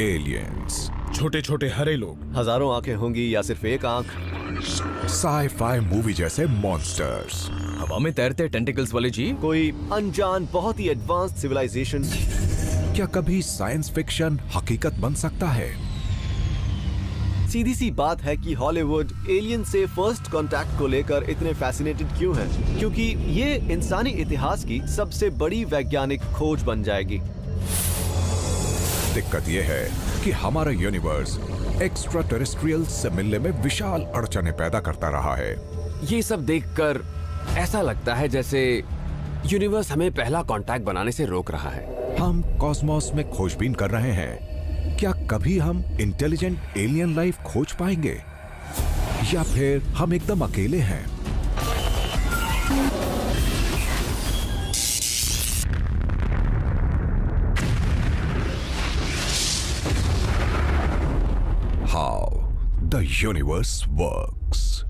Aliens, छोटे छोटे हरे लोग, हजारों आंखें होंगी या सिर्फ एक आंख, साई-फाई मूवी जैसे मॉन्स्टर्स, हवा में तैरते टेंटिकल्स वाले जीव, कोई अनजान बहुत ही एडवांस्ड सिविलाइजेशन। क्या कभी साइंस फिक्शन हकीकत बन सकता है? सीधी सी बात है कि हॉलीवुड एलियन से फर्स्ट कांटेक्ट को लेकर इतने फैसिनेटेड क्यों है? क्योंकि ये इंसानी इतिहास की सबसे बड़ी वैज्ञानिक खोज बन जाएगी। दिक्कत यह है कि हमारा यूनिवर्स एक्स्ट्रा टेरेस्ट्रियल से मिलने में विशाल अड़चने पैदा करता रहा है। ये सब देखकर ऐसा लगता है जैसे यूनिवर्स हमें पहला कांटेक्ट बनाने से रोक रहा है। हम कॉस्मोस में खोजबीन कर रहे हैं। क्या कभी हम इंटेलिजेंट एलियन लाइफ खोज पाएंगे या फिर हम एकदम अकेले हैं? How the universe works.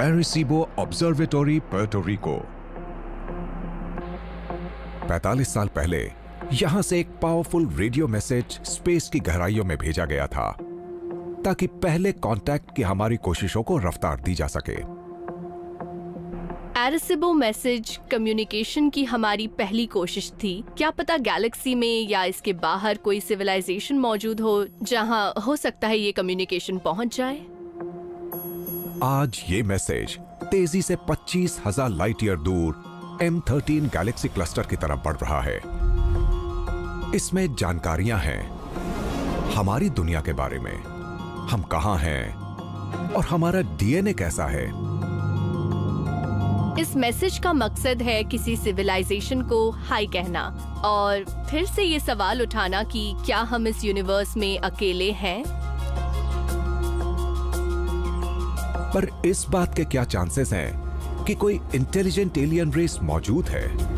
Arecibo observatory, Puerto Rico. 45 साल पहले यहां से एक पावरफुल रेडियो मैसेज स्पेस की गहराइयों में भेजा गया था ताकि पहले कांटेक्ट की हमारी कोशिशों को रफ्तार दी जा सके। एरेसिबो मैसेज कम्युनिकेशन की हमारी पहली कोशिश थी। क्या पता गैलेक्सी में या इसके बाहर कोई सिविलाइजेशन मौजूद हो जहां हो सकता है ये कम्युनिकेशन पहुंच जाए। आज ये मैसेज तेजी से 25,000 लाइट ईयर दूर M13 गैलेक्सी क्लस्टर की तरफ बढ़ रहा है। इसमें जानकारियां हैं हमारी दुनिया के बारे में, हम कहां हैं और हमारा डीएनए कैसा है। इस मैसेज का मकसद है किसी सिविलाइजेशन को हाय कहना और फिर से ये सवाल उठाना कि क्या हम इस यूनिवर्स में अकेले हैं। पर इस बात के क्या चांसेस हैं कि कोई इंटेलिजेंट एलियन रेस मौजूद है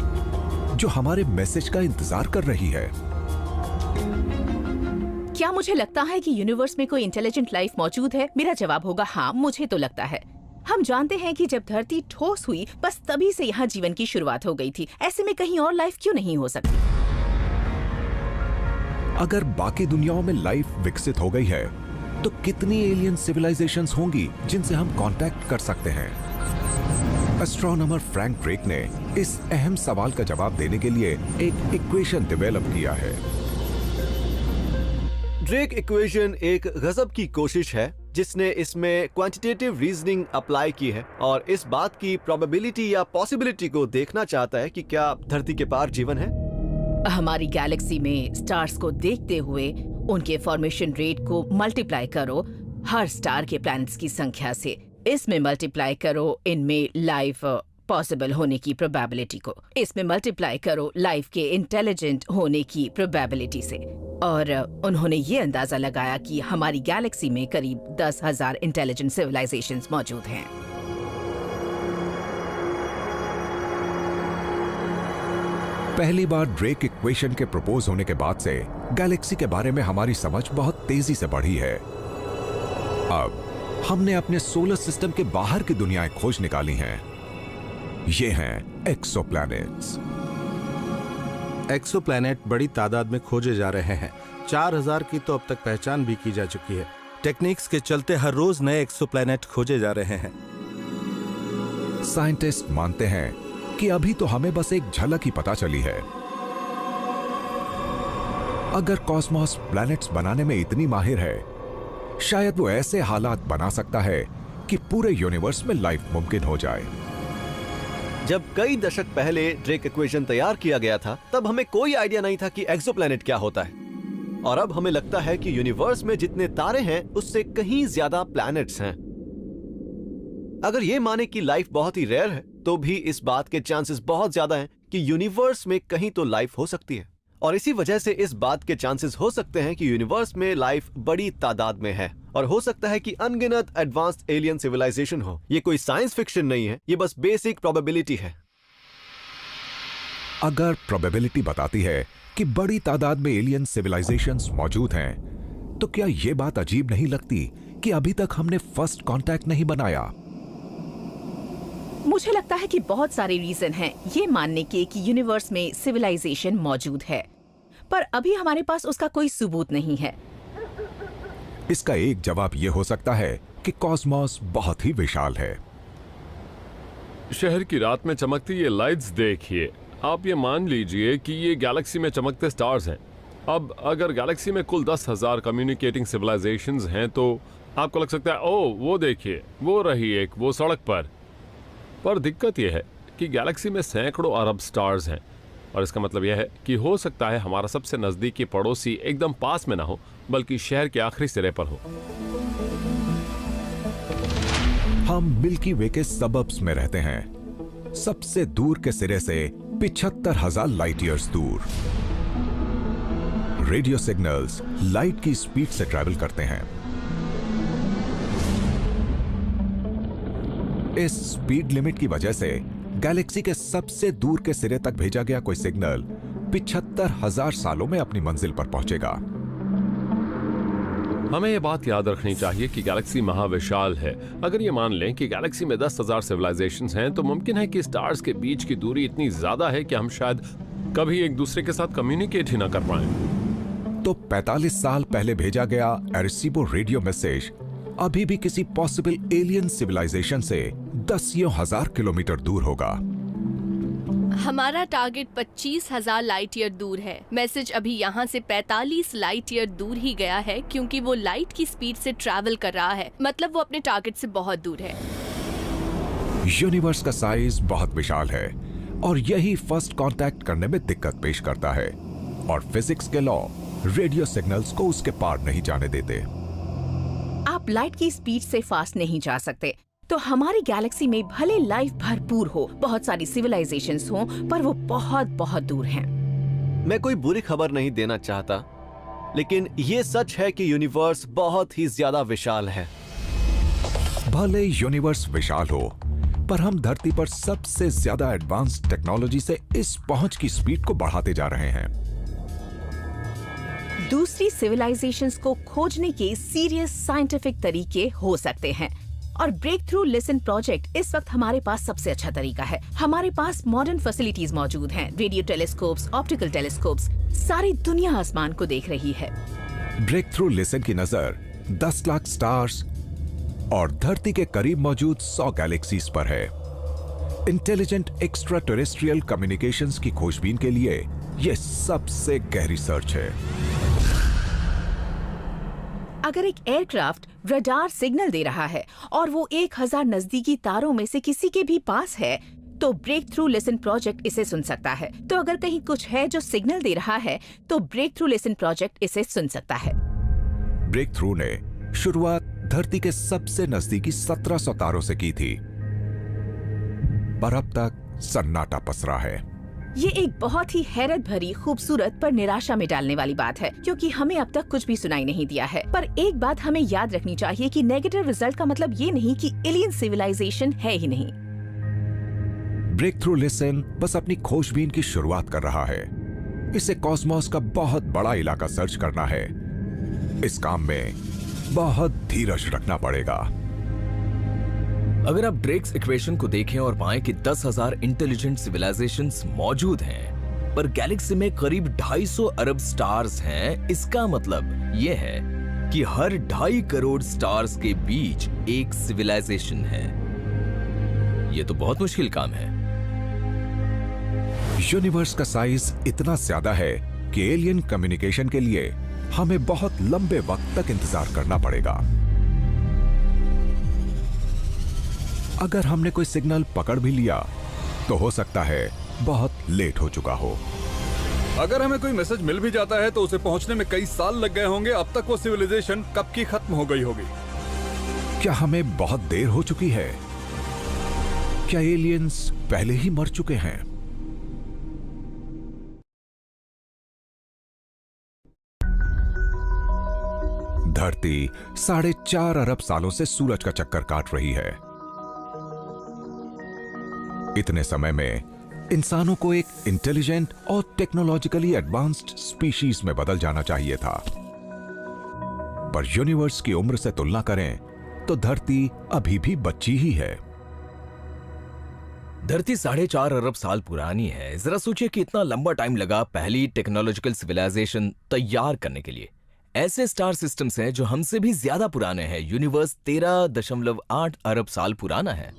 जो हमारे मैसेज का इंतजार कर रही है? क्या मुझे लगता है कि यूनिवर्स में कोई इंटेलिजेंट लाइफ मौजूद है? मेरा जवाब होगा हाँ, मुझे तो लगता है। हम जानते हैं कि जब धरती ठोस हुई बस तभी से यहाँ जीवन की शुरुआत हो गई थी। ऐसे में कहीं और लाइफ क्यों नहीं हो सकती? अगर बाकी दुनियाओं में लाइफ विकसित हो गई है तो कितनी एलियन सिविलाइजेशंस होंगी जिनसे हम कांटेक्ट कर सकते हैं? एस्ट्रोनॉमर फ्रैंक ड्रेक ने इस अहम सवाल का जवाब देने के लिए एक इक्वेशन डेवलप किया है। ड्रेक इक्वेशन एक गजब की कोशिश है जिसने इसमें क्वांटिटेटिव रीजनिंग अप्लाई की है और इस बात की प्रोबेबिलिटी या पॉसिबिलिटी को देखना चाहता है कि क्या धरती के पार जीवन है। हमारी गैलेक्सी में स्टार्स को देखते हुए उनके फॉर्मेशन रेट को मल्टीप्लाई करो हर स्टार के प्लैनेट्स की संख्या से। इसमें मल्टीप्लाई करो इनमें लाइफ पॉसिबल होने की प्रोबेबिलिटी को। इसमें मल्टीप्लाई करो लाइफ के इंटेलिजेंट होने की प्रोबेबिलिटी से। और उन्होंने ये अंदाजा लगाया कि हमारी गैलेक्सी में करीब 10,000 इंटेलिजेंट सिविलाइजेशंस मौजूद हैं। पहली बार ड्रेक इक्वेशन के प्रपोज होने के बाद से गैलेक्सी के बारे में हमारी समझ बहुत तेजी से बढ़ी है। अब हमने अपने सोलर सिस्टम के बाहर की दुनियाएं खोज निकाली हैं। ये हैं एक्सोप्लैनेट्स। एक्सोप्लैनेट बड़ी तादाद में खोजे जा रहे हैं। 4,000 की तो अब तक पहचान भी की जा चुकी है। टेक्निक्स के चलते हर रोज नए एक्सोप्लैनेट खोजे जा रहे हैं। साइंटिस्ट मानते हैं कि अभी तो हमें बस एक झलक ही पता चली है। अगर कॉस्मोस प्लैनेट्स बनाने में इतनी माहिर है, शायद वो ऐसे हालात बना सकता है कि पूरे यूनिवर्स में लाइफ मुमकिन हो जाए। जब कई दशक पहले ड्रेक इक्वेशन तैयार किया गया था तब हमें कोई आइडिया नहीं था कि एक्सोप्लैनेट क्या होता है। और अब हमें लगता है कि यूनिवर्स में जितने तारे हैं उससे कहीं ज्यादा प्लैनेट्स हैं। अगर ये माने कि लाइफ बहुत ही रेयर है तो भी इस बात के चांसेस बहुत ज्यादा हैं कि यूनिवर्स में कहीं तो लाइफ हो सकती है। और इसी वजह से इस बात के चांसेस हो सकते हैं कि यूनिवर्स में लाइफ बड़ी तादाद में है और हो सकता है कि अनगिनत एडवांस्ड एलियन सिविलाइजेशन हो। ये कोई साइंस फिक्शन नहीं है, ये बस बेसिक प्रोबेबिलिटी है। अगर प्रोबेबिलिटी बताती है कि बड़ी तादाद में एलियन सिविलाइजेशंस मौजूद हैं, तो क्या यह बात अजीब नहीं लगती कि अभी तक हमने फर्स्ट कांटेक्ट नहीं बनाया? मुझे लगता है कि बहुत सारे रीजन हैं ये मानने के कि यूनिवर्स में सिविलाइजेशन मौजूद है। पर अभी हमारे पास उसका कोई सबूत नहीं है। इसका एक जवाब यह हो सकता है कि कॉस्मोस बहुत ही विशाल है। शहर की रात में चमकती ये लाइट्स देखिए। आप ये मान लीजिए कि ये गैलेक्सी में चमकते स्टार्स हैं। अब अगर गैलेक्सी में कुल 10,000 कम्युनिकेटिंग सिविलाइजेशंस हैं तो आपको लग सकता है ओ वो देखिए वो रही एक वो सड़क पर दिक्कत यह है कि गैलेक्सी में सैकड़ों अरब स्टार्स हैं और इसका मतलब यह है कि हो सकता है हमारा सबसे नजदीकी पड़ोसी एकदम पास में ना हो बल्कि शहर के आखिरी सिरे पर हो। हम मिल्की वे के सबब्स में रहते हैं, सबसे दूर के सिरे से 75,000 लाइट ईयर्स दूर। रेडियो सिग्नल्स लाइट की स्पीड से ट्रैवल करते हैं। इस स्पीड लिमिट की वजह से गैलेक्सी के सबसे दूर के सिरे तक भेजा गया कोई सिग्नल 75,000 सालों में अपनी मंजिल पर पहुंचेगा। हमें ये बात याद रखनी चाहिए कि गैलेक्सी महाविशाल है। अगर ये मान लें कि गैलेक्सी में 10,000 सिविलाइजेशंस हैं तो मुमकिन है कि स्टार्स के बीच की दूरी इतनी ज्यादा है कि हम शायद कभी एक दूसरे के साथ कम्युनिकेट ही ना कर पाएं। तो 45 साल पहले भेजा गया एरेसीबो रेडियो मैसेज अभी भी किसी पॉसिबल एलियन सिविलाइजेशन से 10,000 किलोमीटर दूर होगा। हमारा टारगेट 25,000 लाइट ईयर दूर है। मैसेज अभी यहाँ से 45 लाइट ईयर दूर ही गया है क्योंकि वो लाइट की स्पीड से ट्रैवल कर रहा है, मतलब वो अपने टारगेट से बहुत दूर है। यूनिवर्स का साइज बहुत विशाल है और यही फर्स्ट कांटेक्ट करने में दिक्कत पेश करता है और फिजिक्स के लॉ रेडियो सिग्नल्स को उसके पार नहीं जाने देते। आप लाइट की स्पीड से फास्ट नहीं जा सकते, तो हमारी गैलेक्सी में भले लाइफ भरपूर हो, बहुत सारी सिविलाइजेशंस हो, पर वो बहुत बहुत दूर हैं। मैं कोई बुरी खबर नहीं देना चाहता, लेकिन ये सच है कि यूनिवर्स बहुत ही ज्यादा विशाल है। भले यूनिवर्स विशाल हो, पर हम धरती पर सबसे ज्यादा एडवांस्ड टेक्नोलॉजी से इस पहुंच की स्पीड को बढ़ाते जा रहे हैं। दूसरी सिविलाइजेशंस को खोजने के सीरियस साइंटिफिक तरीके हो सकते हैं और ब्रेक थ्रू लिसन प्रोजेक्ट इस वक्त हमारे पास सबसे अच्छा तरीका है। हमारे पास मॉडर्न फैसिलिटीज मौजूद हैं, रेडियो टेलीस्कोप्स, ऑप्टिकल टेलीस्कोप्स, सारी दुनिया आसमान को देख रही है। ब्रेक थ्रू लिसन की नजर 10 लाख स्टार्स और धरती के करीब मौजूद 100 गैलेक्सीज पर है। इंटेलिजेंट एक्स्ट्रा टेरेस्ट्रियल कम्युनिकेशंस की खोजबीन के लिए यह सबसे गहरी सर्च है। अगर एक एयरक्राफ्ट रडार सिग्नल दे रहा है और वो 1000 नजदीकी तारों में से किसी के भी पास है, तो ब्रेक थ्रू लिसन प्रोजेक्ट इसे सुन सकता है। तो अगर कहीं कुछ है जो सिग्नल दे रहा है, तो ब्रेक थ्रू लिसन प्रोजेक्ट इसे सुन सकता है। ब्रेक थ्रू ने शुरुआत धरती के सबसे नजदीकी 1700 तारों से की थी, पर अब तक सन्नाटा पसरा है। ये एक बहुत ही हैरत भरी, खूबसूरत पर निराशा में डालने वाली बात है, क्योंकि हमें अब तक कुछ भी सुनाई नहीं दिया है। पर एक बात हमें याद रखनी चाहिए कि नेगेटिव रिजल्ट का मतलब ये नहीं कि एलियन सिविलाइजेशन है ही नहीं। ब्रेक थ्रू लिसन बस अपनी खोजबीन की शुरुआत कर रहा है। इसे कॉस्मोस का बहुत बड़ा इलाका सर्च करना है। इस काम में बहुत धीरज रखना पड़ेगा। अगर आप ड्रेक्स इक्वेशन को देखें और पाएं कि 10,000 इंटेलिजेंट सिविलाइजेशंस मौजूद हैं, पर गैलेक्सी में करीब 250 अरब स्टार्स हैं, इसका मतलब यह है कि हर 2.5 करोड़ स्टार्स के बीच एक सिविलाइजेशन है। यह तो बहुत मुश्किल काम है। यूनिवर्स का साइज इतना ज्यादा है कि एलियन कम्युनिकेशन के लिए हमें बहुत लंबे वक्त तक इंतजार करना पड़ेगा। अगर हमने कोई सिग्नल पकड़ भी लिया तो हो सकता है बहुत लेट हो चुका हो। अगर हमें कोई मैसेज मिल भी जाता है तो उसे पहुंचने में कई साल लग गए होंगे। अब तक वो सिविलाइजेशन कब की खत्म हो गई होगी। क्या हमें बहुत देर हो चुकी है? क्या एलियंस पहले ही मर चुके हैं? धरती 4.5 अरब सालों से सूरज का चक्कर काट रही है। इतने समय में इंसानों को एक इंटेलिजेंट और टेक्नोलॉजिकली एडवांस्ड स्पीशीज में बदल जाना चाहिए था, पर यूनिवर्स की उम्र से तुलना करें तो धरती अभी भी बच्ची ही है। धरती 4.5 अरब साल पुरानी है। जरा सोचिए कि इतना लंबा टाइम लगा पहली टेक्नोलॉजिकल सिविलाइजेशन तैयार करने के लिए। ऐसे स्टार सिस्टम्स हैं जो हमसे भी ज्यादा पुराने हैं। यूनिवर्स 13.8 अरब साल पुराना है।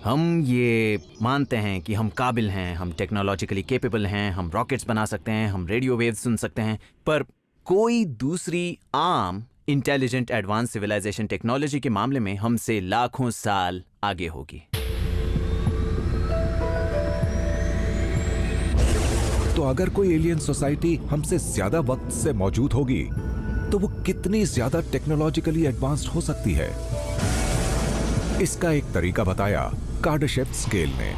हम ये मानते हैं कि हम काबिल हैं, हम टेक्नोलॉजिकली कैपेबल हैं, हम रॉकेट्स बना सकते हैं, हम रेडियो वेव्स सुन सकते हैं, पर कोई दूसरी आम इंटेलिजेंट एडवांस सिविलाइजेशन टेक्नोलॉजी के मामले में हमसे लाखों साल आगे होगी। तो अगर कोई एलियन सोसाइटी हमसे ज्यादा वक्त से मौजूद होगी तो वो कितनी ज्यादा टेक्नोलॉजिकली एडवांस्ड हो सकती है? इसका एक तरीका बताया कार्डाशेव स्केल ने।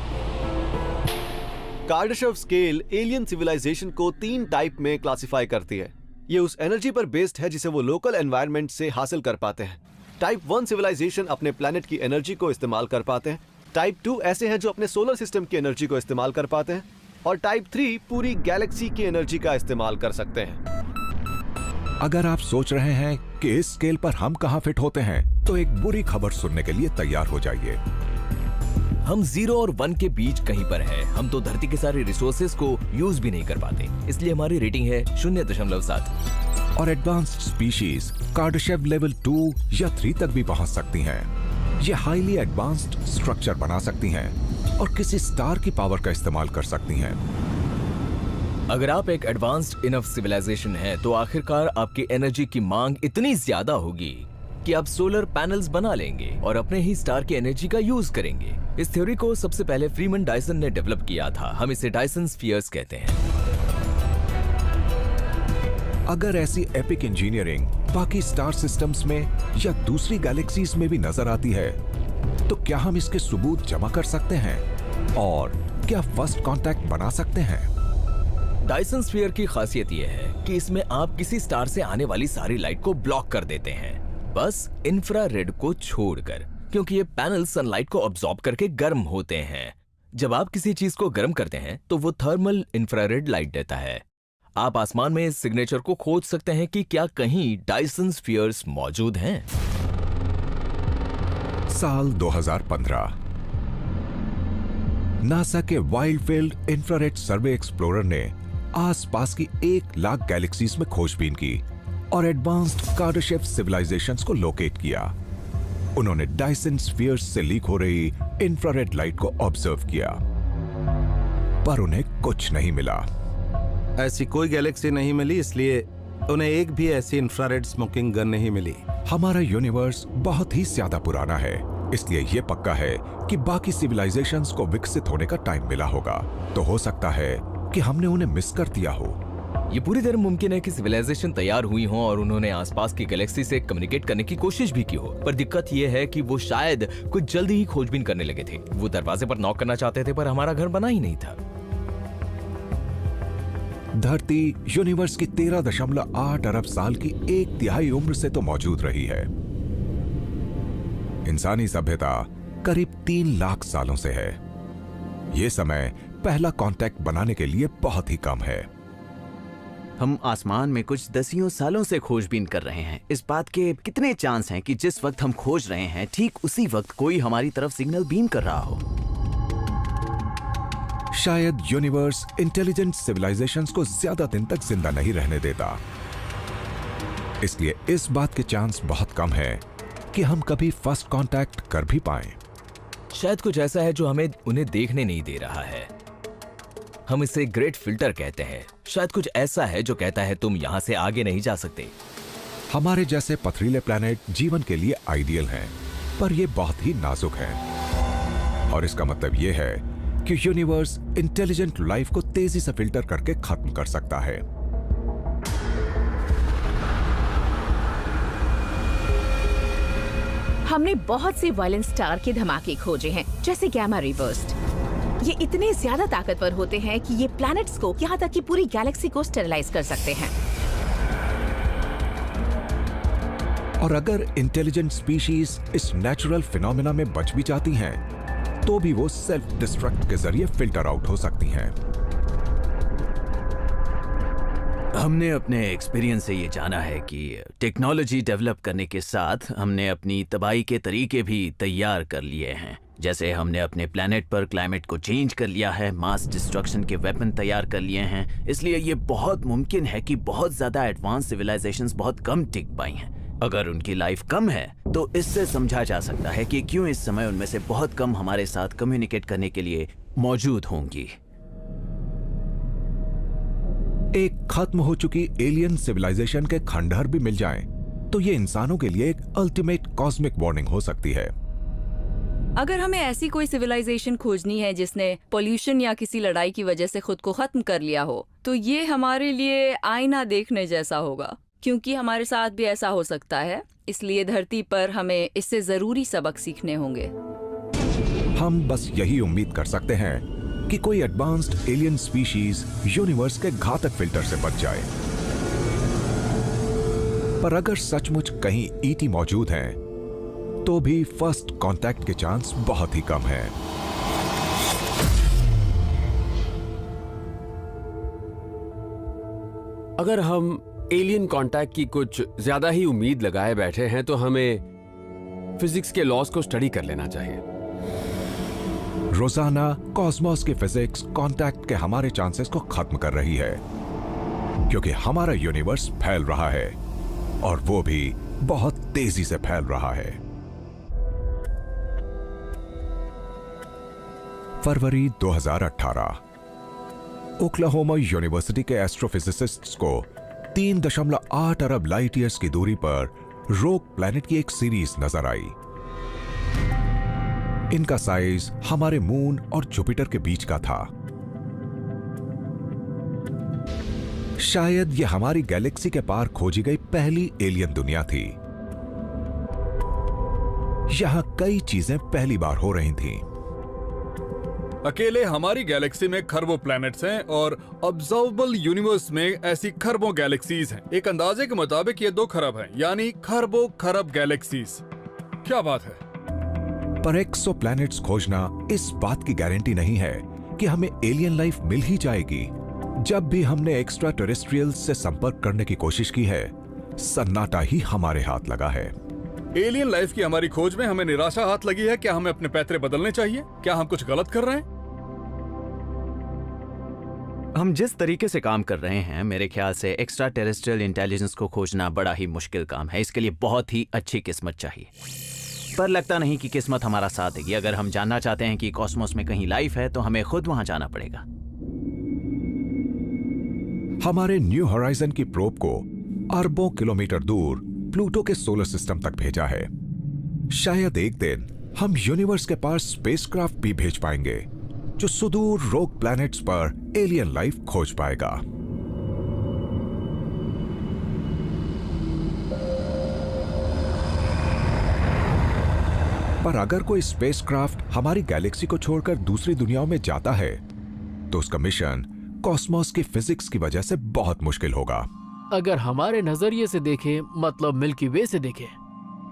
कार्डाशेव स्केल एलियन सिविलाइजेशन को 3 टाइप में क्लासिफाई करती है। ये उस एनर्जी पर बेस्ड है जिसे वो लोकल एनवायरनमेंट से हासिल कर पाते हैं। टाइप 1 सिविलाइजेशन अपने प्लेनेट की एनर्जी को इस्तेमाल कर पाते हैं। टाइप 2 ऐसे हैं जो अपने सोलर सिस्टम की एनर्जी को इस्तेमाल कर पाते हैं। और टाइप 3 पूरी गैलेक्सी की एनर्जी का इस्तेमाल कर सकते हैं। अगर आप सोच रहे हैं कि इस स्केल पर हम कहां फिट होते हैं, तो एक बुरी खबर सुनने के लिए तैयार हो जाइए। हम 0 और 1 के बीच कहीं पर हैं। हम तो धरती के सारे रिसोर्सेज को यूज भी नहीं कर पाते, इसलिए हमारी रेटिंग है 0.7। और एडवांस्ड स्पीशीज कार्डाशेव लेवल 2 या 3 तक भी पहुंच सकती हैं। ये हाईली एडवांस्ड स्ट्रक्चर बना सकती हैं और किसी स्टार की पावर का इस्तेमाल कर सकती हैं। अगर आप एक एडवांस्ड इनफ सिविलाइजेशन है तो आखिरकार आपकी एनर्जी की मांग इतनी ज्यादा होगी कि आप सोलर पैनल्स बना लेंगे और अपने ही स्टार की एनर्जी का यूज करेंगे। इस थ्योरी को सबसे पहले फ्रीमैन डायसन ने डेवलप किया था। हम इसे डायसन स्फीयर्स कहते हैं। अगर ऐसी एपिक इंजीनियरिंग बाकी स्टार सिस्टम्स में या दूसरी गैलेक्सीज में भी नजर आती है, तो क्या हम इसके सबूत जमा कर सकते हैं और क्या फर्स्ट कांटेक्ट बना सकते हैं? डायसन स्फीयर की खासियत यह है कि इसमें आप किसी स्टार से आने वाली सारी लाइट को ब्लॉक कर देते हैं, बस इंफ्रारेड को छोड़कर, क्योंकि ये पैनल सनलाइट को अब्सॉर्ब करके गर्म होते हैं। जब आप किसी चीज को गर्म करते हैं तो वो थर्मल इंफ्रारेड लाइट देता है। आप आसमान में इस सिग्नेचर को खोज सकते हैं कि क्या कहीं डायसन स्फीयर्स मौजूद हैं। साल 2015 नासा के वाइल्ड फील्ड इंफ्रारेड सर्वे एक्सप्लोरर ने आसपास की 1 लाख गैलेक्सीज में खोजबीन की और एडवांस्ड कार्डाशेव सिविलाइजेशंस को लोकेट किया। उन्होंने डायसन स्फीयर्स से लीक हो रही इंफ्रारेड लाइट को ऑब्जर्व किया, पर उन्हें कुछ नहीं मिला। ऐसी कोई गैलेक्सी नहीं मिली, इसलिए उन्हें एक भी ऐसी इंफ्रारेड स्मोकिंग गन नहीं मिली। हमारा यूनिवर्स बहुत ही ज्यादा पुराना है, इसलिए यह पक्का है कि बाकी सिविलाइजेशंस को विकसित होने का टाइम मिला होगा। तो हो सकता है कि हमने उन्हें मिस कर दिया हो। ये पूरी तरह मुमकिन है कि सिविलाइजेशन तैयार हुई हो और उन्होंने आसपास की गैलेक्सी से कम्युनिकेट करने की कोशिश भी की हो, पर दिक्कत ये है कि वो शायद कुछ जल्दी ही खोजबीन करने लगे थे। वो दरवाजे पर नॉक करना चाहते थे, पर हमारा घर बना ही नहीं था। धरती यूनिवर्स की 13.8 अरब साल की 1/3 उम्र से तो मौजूद रही है। इंसानी सभ्यता करीब 3 लाख सालों से है। यह समय पहला कांटेक्ट बनाने के लिए बहुत ही कम है। हम आसमान में कुछ दसियों सालों से खोजबीन कर रहे हैं। इस बात के कितने चांस हैं कि जिस वक्त हम खोज रहे हैं ठीक उसी वक्त कोई हमारी तरफ सिग्नल बीम कर रहा हो? शायद यूनिवर्स इंटेलिजेंट सिविलाइजेशंस को ज्यादा दिन तक जिंदा नहीं रहने देता, इसलिए इस बात के चांस बहुत कम है कि हम कभी फर्स्ट कांटेक्ट कर भी पाएं। शायद कुछ ऐसा है जो हमें उन्हें देखने नहीं दे रहा है। हम इसे ग्रेट फिल्टर कहते हैं। शायद कुछ ऐसा है जो कहता है तुम यहां से आगे नहीं जा सकते। हमारे जैसे पथरीले प्लैनेट जीवन के लिए आइडियल हैं, पर ये बहुत ही नाजुक हैं। और इसका मतलब ये है कि यूनिवर्स इंटेलिजेंट लाइफ को तेजी से फिल्टर करके खत्म कर सकता है। हमने बहुत से वायलेंट स्टार के धमाके खोजे हैं, जैसे गैमा रे बर्स्ट। ये इतने ज्यादा ताकतवर होते हैं कि ये प्लैनेट्स को, यहाँ तक कि पूरी गैलेक्सी को स्टेरिलाइज कर सकते हैं। और अगर इंटेलिजेंट स्पीशीज इस नेचुरल फिनोमेना में बच भी जाती हैं, तो भी वो सेल्फ डिस्ट्रक्ट के जरिए फिल्टर आउट हो सकती हैं। हमने अपने एक्सपीरियंस से ये जाना है कि टेक्नोलॉजी डेवलप करने के साथ हमने अपनी तबाही के तरीके भी तैयार कर लिए हैं। जैसे हमने अपने प्लेनेट पर क्लाइमेट को चेंज कर लिया है, मास डिस्ट्रक्शन के वेपन तैयार कर लिए हैं, इसलिए ये बहुत मुमकिन है कि बहुत ज्यादा एडवांस सिविलाइजेशंस बहुत कम टिक पाई हैं। अगर उनकी लाइफ कम है तो इससे समझा जा सकता है कि क्यों इस समय उनमें से बहुत कम हमारे साथ कम्युनिकेट करने के लिए मौजूद होंगी। एक खत्म हो चुकी एलियन सिविलाइजेशन के खंडहर भी मिल जाएं, तो ये इंसानों के लिए एक अल्टीमेट कॉस्मिक वार्निंग हो सकती है। अगर हमें ऐसी कोई सिविलाइजेशन खोजनी है जिसने पोल्यूशन या किसी लड़ाई की वजह से खुद को खत्म कर लिया हो, तो ये हमारे लिए आईना देखने जैसा होगा, क्योंकि हमारे साथ भी ऐसा हो सकता है। इसलिए धरती पर हमें इससे जरूरी सबक सीखने होंगे। हम बस यही उम्मीद कर सकते हैं कि कोई एडवांस्ड एलियन स्पीशीज यूनिवर्स के घातक फिल्टर से बच जाए। पर अगर सचमुच कहीं ईटी मौजूद हैं, तो भी फर्स्ट कांटेक्ट के चांस बहुत ही कम है। अगर हम एलियन कांटेक्ट की कुछ ज्यादा ही उम्मीद लगाए बैठे हैं तो हमें फिजिक्स के लॉज को स्टडी कर लेना चाहिए। रोजाना कॉस्मोस की फिजिक्स कांटेक्ट के हमारे चांसेस को खत्म कर रही है, क्योंकि हमारा यूनिवर्स फैल रहा है और वो भी बहुत तेजी से फैल रहा है। फरवरी 2018 ओक्लाहोमा यूनिवर्सिटी के एस्ट्रोफिजिसिस्ट्स को 3.8 अरब लाइट ईयर्स की दूरी पर रोग प्लैनेट की एक सीरीज नजर आई। इनका साइज हमारे मून और जुपिटर के बीच का था। शायद यह हमारी गैलेक्सी के पार खोजी गई पहली एलियन दुनिया थी। यहां कई चीजें पहली बार हो रही थीं। अकेले हमारी गैलेक्सी में खरबों प्लैनेट्स हैं और ऑब्जर्वेबल यूनिवर्स में ऐसी खरबों गैलेक्सीज हैं। एक अंदाजे के मुताबिक ये 2 खरब हैं, यानी खरबों खरब गैलेक्सीज। क्या बात है। पर एक्सोप्लैनेट्स खोजना इस बात की गारंटी नहीं है कि हमें एलियन लाइफ मिल ही जाएगी। जब भी हमने एक्स्ट्रा टेरेस्ट्रियल से संपर्क करने की कोशिश की है, सन्नाटा ही हमारे हाथ लगा है। एलियन लाइफ की हमारी खोज में हमें निराशा हाथ लगी है। क्या हमें अपने पैतरे बदलने चाहिए? क्या हम कुछ गलत कर रहे हैं? हम जिस तरीके से काम कर रहे हैं, मेरे ख्याल से एक्स्ट्रा टेरेस्ट्रियल इंटेलिजेंस को खोजना बड़ा ही मुश्किल काम है। इसके लिए बहुत ही अच्छी किस्मत चाहिए, पर लगता नहीं कि किस्मत हमारा साथ देगी। अगर हम जानना चाहते हैं कि कॉस्मोस में कहीं लाइफ है, तो हमें खुद वहां जाना पड़ेगा। हमारे न्यू होराइजन की प्रोब को अरबों किलोमीटर दूर प्लूटो के सोलर सिस्टम तक भेजा है। शायद एक दिन हम यूनिवर्स के पास स्पेसक्राफ्ट भी भेज पाएंगे जो सुदूर रोग प्लैनेट्स पर एलियन लाइफ खोज पाएगा। पर अगर कोई स्पेसक्राफ्ट हमारी गैलेक्सी को छोड़कर दूसरी दुनियाओं में जाता है, तो उसका मिशन कॉस्मोस की फिजिक्स की वजह से बहुत मुश्किल होगा। अगर हमारे नजरिए से देखें, मतलब मिल्की वे से देखें,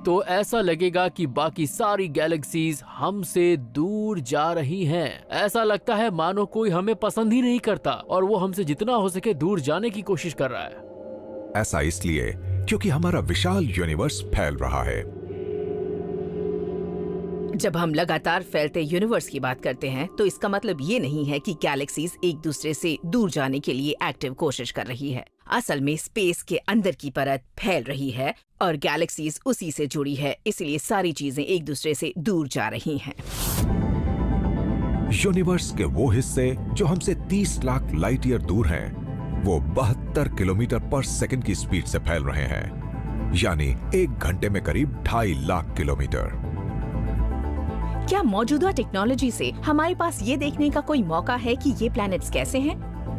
तो ऐसा लगेगा कि बाकी सारी गैलेक्सीज हमसे दूर जा रही हैं। ऐसा लगता है मानो कोई हमें पसंद ही नहीं करता और वो हमसे जितना हो सके दूर जाने की कोशिश कर रहा है। ऐसा इसलिए क्योंकि हमारा विशाल यूनिवर्स फैल रहा है। जब हम लगातार फैलते यूनिवर्स की बात करते हैं, तो इसका मतलब ये नहीं है कि गैलेक्सीज एक दूसरे से दूर जाने के लिए एक्टिव कोशिश कर रही है। असल में स्पेस के अंदर की परत फैल रही है और गैलेक्सीज उसी से जुड़ी है, इसलिए सारी चीजें एक दूसरे से दूर जा रही हैं। यूनिवर्स के वो हिस्से जो हमसे 30 लाख लाइट ईयर दूर हैं, वो 72 किलोमीटर पर सेकंड की स्पीड से फैल रहे हैं, यानी 1 घंटे में करीब 2.5 लाख किलोमीटर। क्या मौजूदा टेक्नोलॉजी से हमारे पास ये देखने का कोई मौका है कि ये प्लैनेट्स कैसे हैं?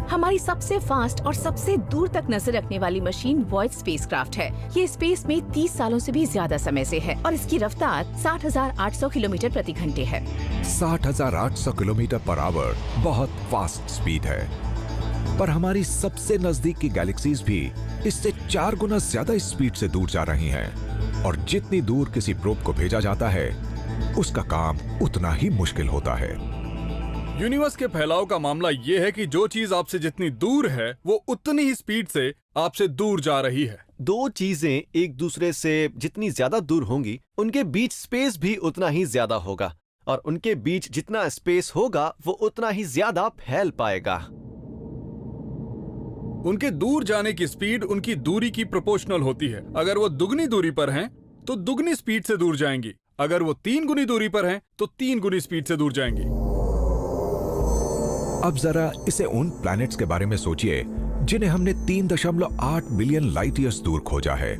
हमारी सबसे फास्ट और सबसे दूर तक नजर रखने वाली मशीन वॉयड स्पेसक्राफ्ट है। ये स्पेस में 30 सालों से भी ज्यादा समय से है और इसकी रफ्तार 60,800 किलोमीटर प्रति घंटे है। 60,800 किलोमीटर पर आवर बहुत फास्ट स्पीड है। पर हमारी सबसे नजदीक की गैलेक्सीज भी इससे 4 गुना ज्यादा स्पीड से दूर जा रही हैं। और जितनी दूर किसी प्रोब को भेजा जाता है, उसका काम उतना ही मुश्किल होता है। यूनिवर्स के फैलाव का मामला ये है कि जो चीज आपसे जितनी दूर है, वो उतनी ही स्पीड से आपसे दूर जा रही है। 2 चीजें एक दूसरे से जितनी ज्यादा दूर होंगी, उनके बीच स्पेस भी उतना ही ज्यादा होगा। और उनके बीच जितना स्पेस होगा वो उतना ही ज्यादा फैल पाएगा। उनके दूर जाने की स्पीड उनकी दूरी की प्रोपोर्शनल होती है। अगर वो दुगनी दूरी पर हैं तो दुगनी स्पीड से दूर जाएंगी, अगर वो 3 गुनी दूरी पर हैं तो 3 गुनी स्पीड से दूर जाएंगी। अब जरा इसे उन प्लैनेट्स के बारे में सोचिए जिन्हें हमने 3.8 बिलियन लाइट ईयर्स दूर खोजा है,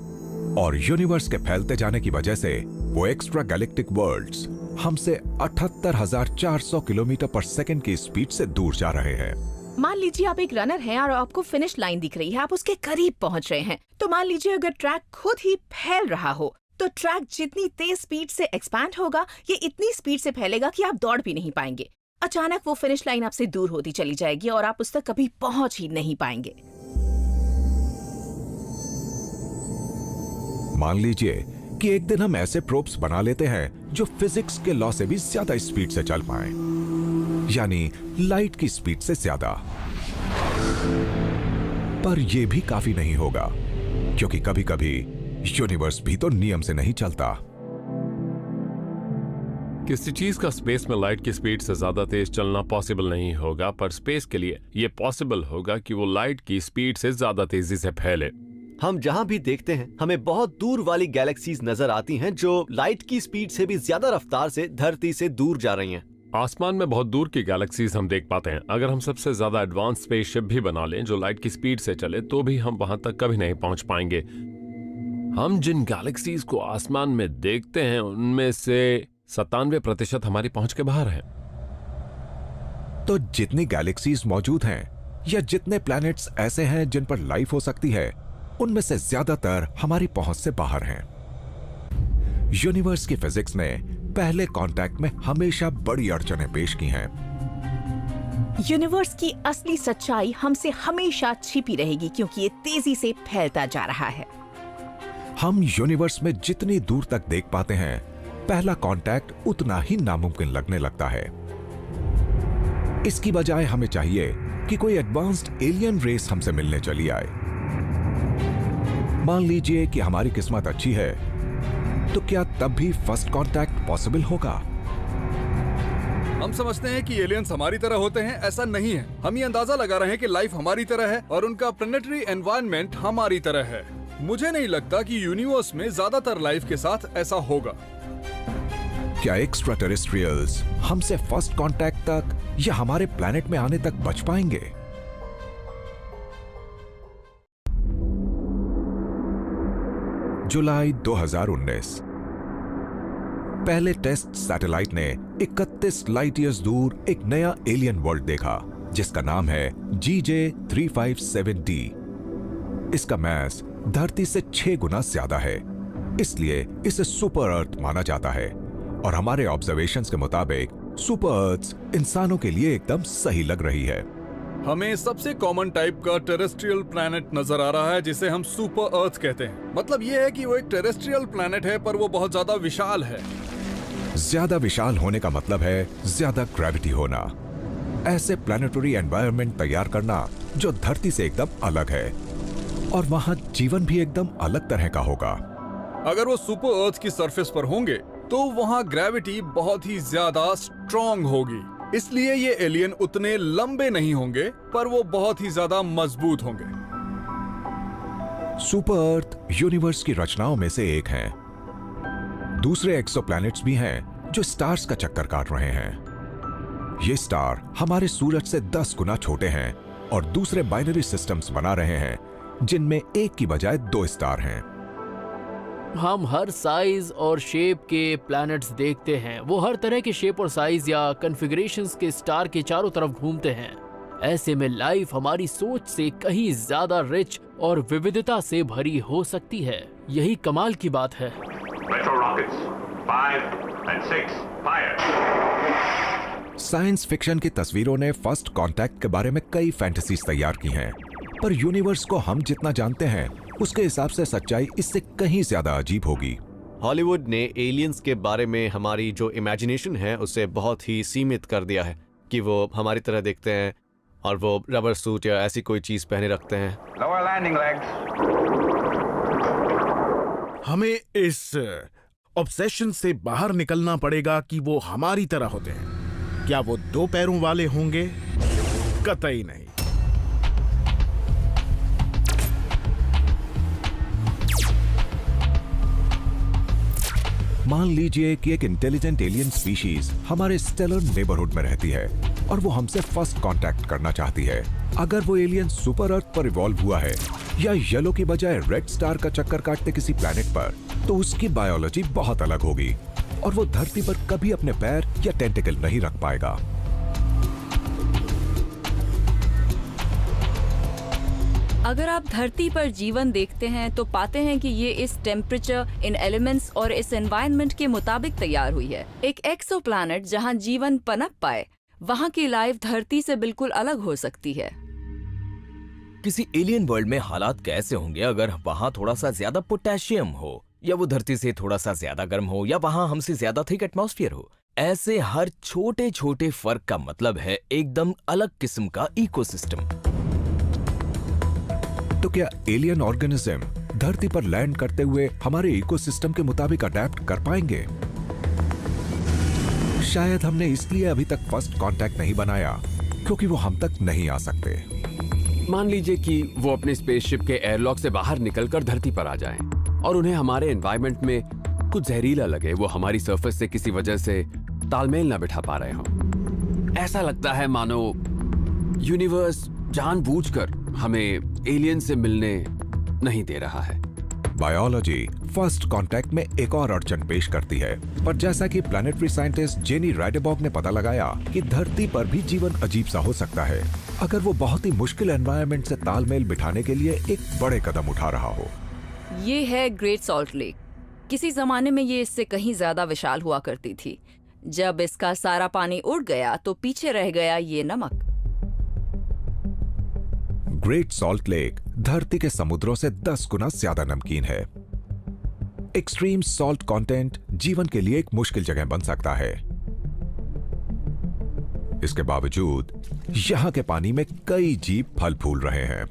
और यूनिवर्स के फैलते जाने की वजह से वो एक्स्ट्रा गैलेक्टिक वर्ल्ड्स हमसे 78,400 किलोमीटर पर सेकंड की स्पीड से दूर जा रहे हैं। मान लीजिए आप एक रनर हैं और आपको फिनिश लाइन दिख रही है, आप उसके करीब पहुंच रहे हैं। तो मान लीजिए अगर ट्रैक खुद ही फैल रहा हो तो ट्रैक जितनी तेज स्पीड से एक्सपैंड होगा ये इतनी स्पीड से फैलेगा कि आप दौड़ भी नहीं पाएंगे। अचानक वो फिनिश लाइन आपसे दूर होती चली जाएगी और आप उस तक कभी पहुंच ही नहीं पाएंगे। मान लीजिए कि एक दिन हम ऐसे प्रोब्स बना लेते हैं जो फिजिक्स के लॉ से भी ज्यादा स्पीड से चल पाएं, यानी लाइट की स्पीड से ज्यादा। पर यह भी काफी नहीं होगा, क्योंकि कभी कभी यूनिवर्स भी तो नियम से नहीं चलता। किसी चीज का स्पेस में लाइट की स्पीड से ज्यादा तेज चलना पॉसिबल नहीं होगा, पर स्पेस के लिए यह पॉसिबल होगा कि वो लाइट की स्पीड से ज्यादा तेजी से फैले। हम जहां भी देखते हैं हमें बहुत दूर वाली गैलेक्सीज नजर आती हैं जो लाइट की स्पीड से भी ज्यादा रफ्तार से धरती से दूर जा रही हैं। आसमान में बहुत दूर की गैलेक्सीज हम देख पाते हैं। अगर हम सबसे ज्यादा एडवांस स्पेसशिप भी बना लें जो लाइट की स्पीड से चले तो भी हम वहां तक कभी नहीं पहुंच पाएंगे। हम जिन गैलेक्सीज को आसमान में देखते हैं उनमें से 97% हमारी पहुंच के बाहर है। तो जितनी गैलेक्सीज मौजूद हैं या जितने प्लैनेट्स ऐसे हैं जिन पर लाइफ हो सकती है, उनमें से ज्यादातर हमारी पहुंच से बाहर हैं। यूनिवर्स की फिजिक्स ने पहले कांटेक्ट में हमेशा बड़ी अड़चनें पेश की हैं। यूनिवर्स की असली सच्चाई हमसे हमेशा छिपी रहेगी क्योंकि ये तेजी से फैलता जा रहा है। हम यूनिवर्स में जितनी दूर तक देख पाते हैं, पहला कांटेक्ट उतना ही नामुमकिन लगने लगता है। इसकी बजाय हमें चाहिए कि कोई एडवांस्ड एलियन रेस हमसे मिलने चली आए। मान लीजिए कि हमारी किस्मत अच्छी है, तो क्या तब भी फर्स्ट कांटेक्ट पॉसिबल होगा? हम समझते हैं कि एलियंस हमारी तरह होते हैं, ऐसा नहीं है। हम ये अंदाजा लगा रहे हैं कि लाइफ हमारी तरह है और उनका प्लैनेटरी एनवायरनमेंट हमारी तरह है। मुझे नहीं लगता कि यूनिवर्स में ज्यादातर लाइफ के साथ ऐसा होगा। क्या एक्स्ट्रा टेरेस्ट्रियल्स हमसे फर्स्ट कांटेक्ट तक या हमारे प्लैनेट में आने तक बच पाएंगे? जुलाई 2019 पहले टेस्ट सैटेलाइट ने 31 लाइट ईयर्स दूर एक नया एलियन वर्ल्ड देखा जिसका नाम है GJ357d। इसका मास धरती से 6 गुना ज्यादा है, इसलिए इसे सुपर अर्थ माना जाता है और हमारे ऑब्जर्वेशंस के मुताबिक सुपर अर्थ्स इंसानों के लिए एकदम सही लग रही है। हमें सबसे कॉमन टाइप का टेरेस्ट्रियल प्लैनेट नजर आ रहा है जिसे हम सुपर अर्थ कहते हैं। मतलब ये है कि वो एक टेरेस्ट्रियल प्लैनेट है पर वो बहुत ज्यादा विशाल है। ज्यादा विशाल होने का मतलब है ज्यादा ग्रेविटी होना। ऐसे प्लैनेटरी एनवायरनमेंट तैयार करना जो धरती से एकदम अलग है और वहां जीवन भी एकदम अलग तरह का होगा। अगर वो सुपर अर्थ की सरफेस पर होंगे तो वहां ग्रेविटी बहुत ही ज्यादा स्ट्रॉन्ग होगी, इसलिए ये एलियन उतने लंबे नहीं होंगे पर वो बहुत ही ज्यादा मजबूत होंगे। सुपर अर्थ यूनिवर्स की रचनाओं में से एक है। दूसरे एक्सोप्लैनेट्स भी हैं जो स्टार्स का चक्कर काट रहे हैं। ये स्टार हमारे सूरज से 10 गुना छोटे हैं और दूसरे बाइनरी सिस्टम्स बना रहे हैं जिनमें एक की बजाय 2 स्टार हैं। हम हर साइज और शेप के प्लैनेट्स देखते हैं। वो हर तरह के शेप और साइज या कॉन्फ़िगरेशंस के स्टार के चारों तरफ घूमते हैं। ऐसे में लाइफ हमारी सोच से कहीं ज्यादा रिच और विविधता से भरी हो सकती है। यही कमाल की बात है। साइंस फिक्शन की तस्वीरों ने फर्स्ट कांटेक्ट के बारे में कई फैंटेसीज तैयार की हैं, पर यूनिवर्स को हम जितना जानते हैं उसके हिसाब से सच्चाई इससे कहीं ज्यादा अजीब होगी। हॉलीवुड ने एलियंस के बारे में हमारी जो इमेजिनेशन है उसे बहुत ही सीमित कर दिया है कि वो हमारी तरह दिखते हैं और वो रबर सूट या ऐसी कोई चीज पहने रखते हैं। हमें इस ऑब्सेशन से बाहर निकलना पड़ेगा कि वो हमारी तरह होते हैं। क्या वो 2 पैरों वाले होंगे? कतई नहीं। मान लीजिए कि एक इंटेलिजेंट एलियन स्पीशीज हमारे स्टेलर नेबरहुड में रहती है और वो हमसे फर्स्ट कांटेक्ट करना चाहती है। अगर वो एलियन सुपर अर्थ पर इवॉल्व हुआ है या येलो की बजाय रेड स्टार का चक्कर काटते किसी प्लैनेट पर, तो उसकी बायोलॉजी बहुत अलग होगी और वो धरती पर कभी अपने पैर या टेंटिकल नहीं रख पाएगा। अगर आप धरती पर जीवन देखते हैं तो पाते हैं कि ये इस टेम्परेचर, इन एलिमेंट्स और इस एनवायरनमेंट के मुताबिक तैयार हुई है। एक एक्सोप्लैनेट जहां जीवन पनप पाए, वहां की लाइफ धरती से बिल्कुल अलग हो सकती है। किसी एलियन वर्ल्ड में हालात कैसे होंगे अगर वहां थोड़ा सा ज्यादा पोटेशियम हो, या वो धरती से थोड़ा सा ज्यादा गर्म हो, या वहां हमसे ज्यादा थिक एटमॉस्फेयर हो। ऐसे हर छोटे छोटे फर्क का मतलब है एकदम अलग किस्म का इकोसिस्टम। तो क्या एलियन ऑर्गेनिज्म धरती पर लैंड करते हुए हमारे इकोसिस्टम के मुताबिक अडेप्ट कर पाएंगे? शायद हमने इसलिए अभी तक फर्स्ट कांटेक्ट नहीं बनाया क्योंकि वो हम तक नहीं आ सकते। मान लीजिए कि वो अपने स्पेसशिप के एयरलॉक से बाहर निकलकर धरती पर आ जाएं और उन्हें हमारे एनवायरनमेंट में कुछ जहरीला लगे, वो हमारी सरफेस से किसी वजह से तालमेल ना बिठा पा रहे हों। ऐसा लगता है मानो यूनिवर्स जानबूझकर हमें एलियन से मिलने नहीं दे रहा है। बायोलॉजी फर्स्ट कांटेक्ट में एक और अड़चन पेश करती है, पर जैसा कि प्लैनेटरी साइंटिस्ट जेनी राइडेबॉग ने पता लगाया कि धरती पर भी जीवन अजीब सा हो सकता है अगर वो बहुत ही मुश्किल एनवायरनमेंट से तालमेल बिठाने के लिए एक बड़े कदम उठा रहा हो। ये है ग्रेट सॉल्ट लेक। किसी जमाने में ये इससे कहीं ज्यादा विशाल हुआ करती थी। जब इसका सारा पानी उड़ गया तो पीछे रह गया ये नमक। ग्रेट सॉल्ट लेक धरती के समुद्रों से 10 गुना ज्यादा नमकीन है। एक्सट्रीम सॉल्ट कंटेंट जीवन के लिए एक मुश्किल जगह बन सकता है। इसके बावजूद यहां के पानी में कई जीव फल फूल रहे हैं।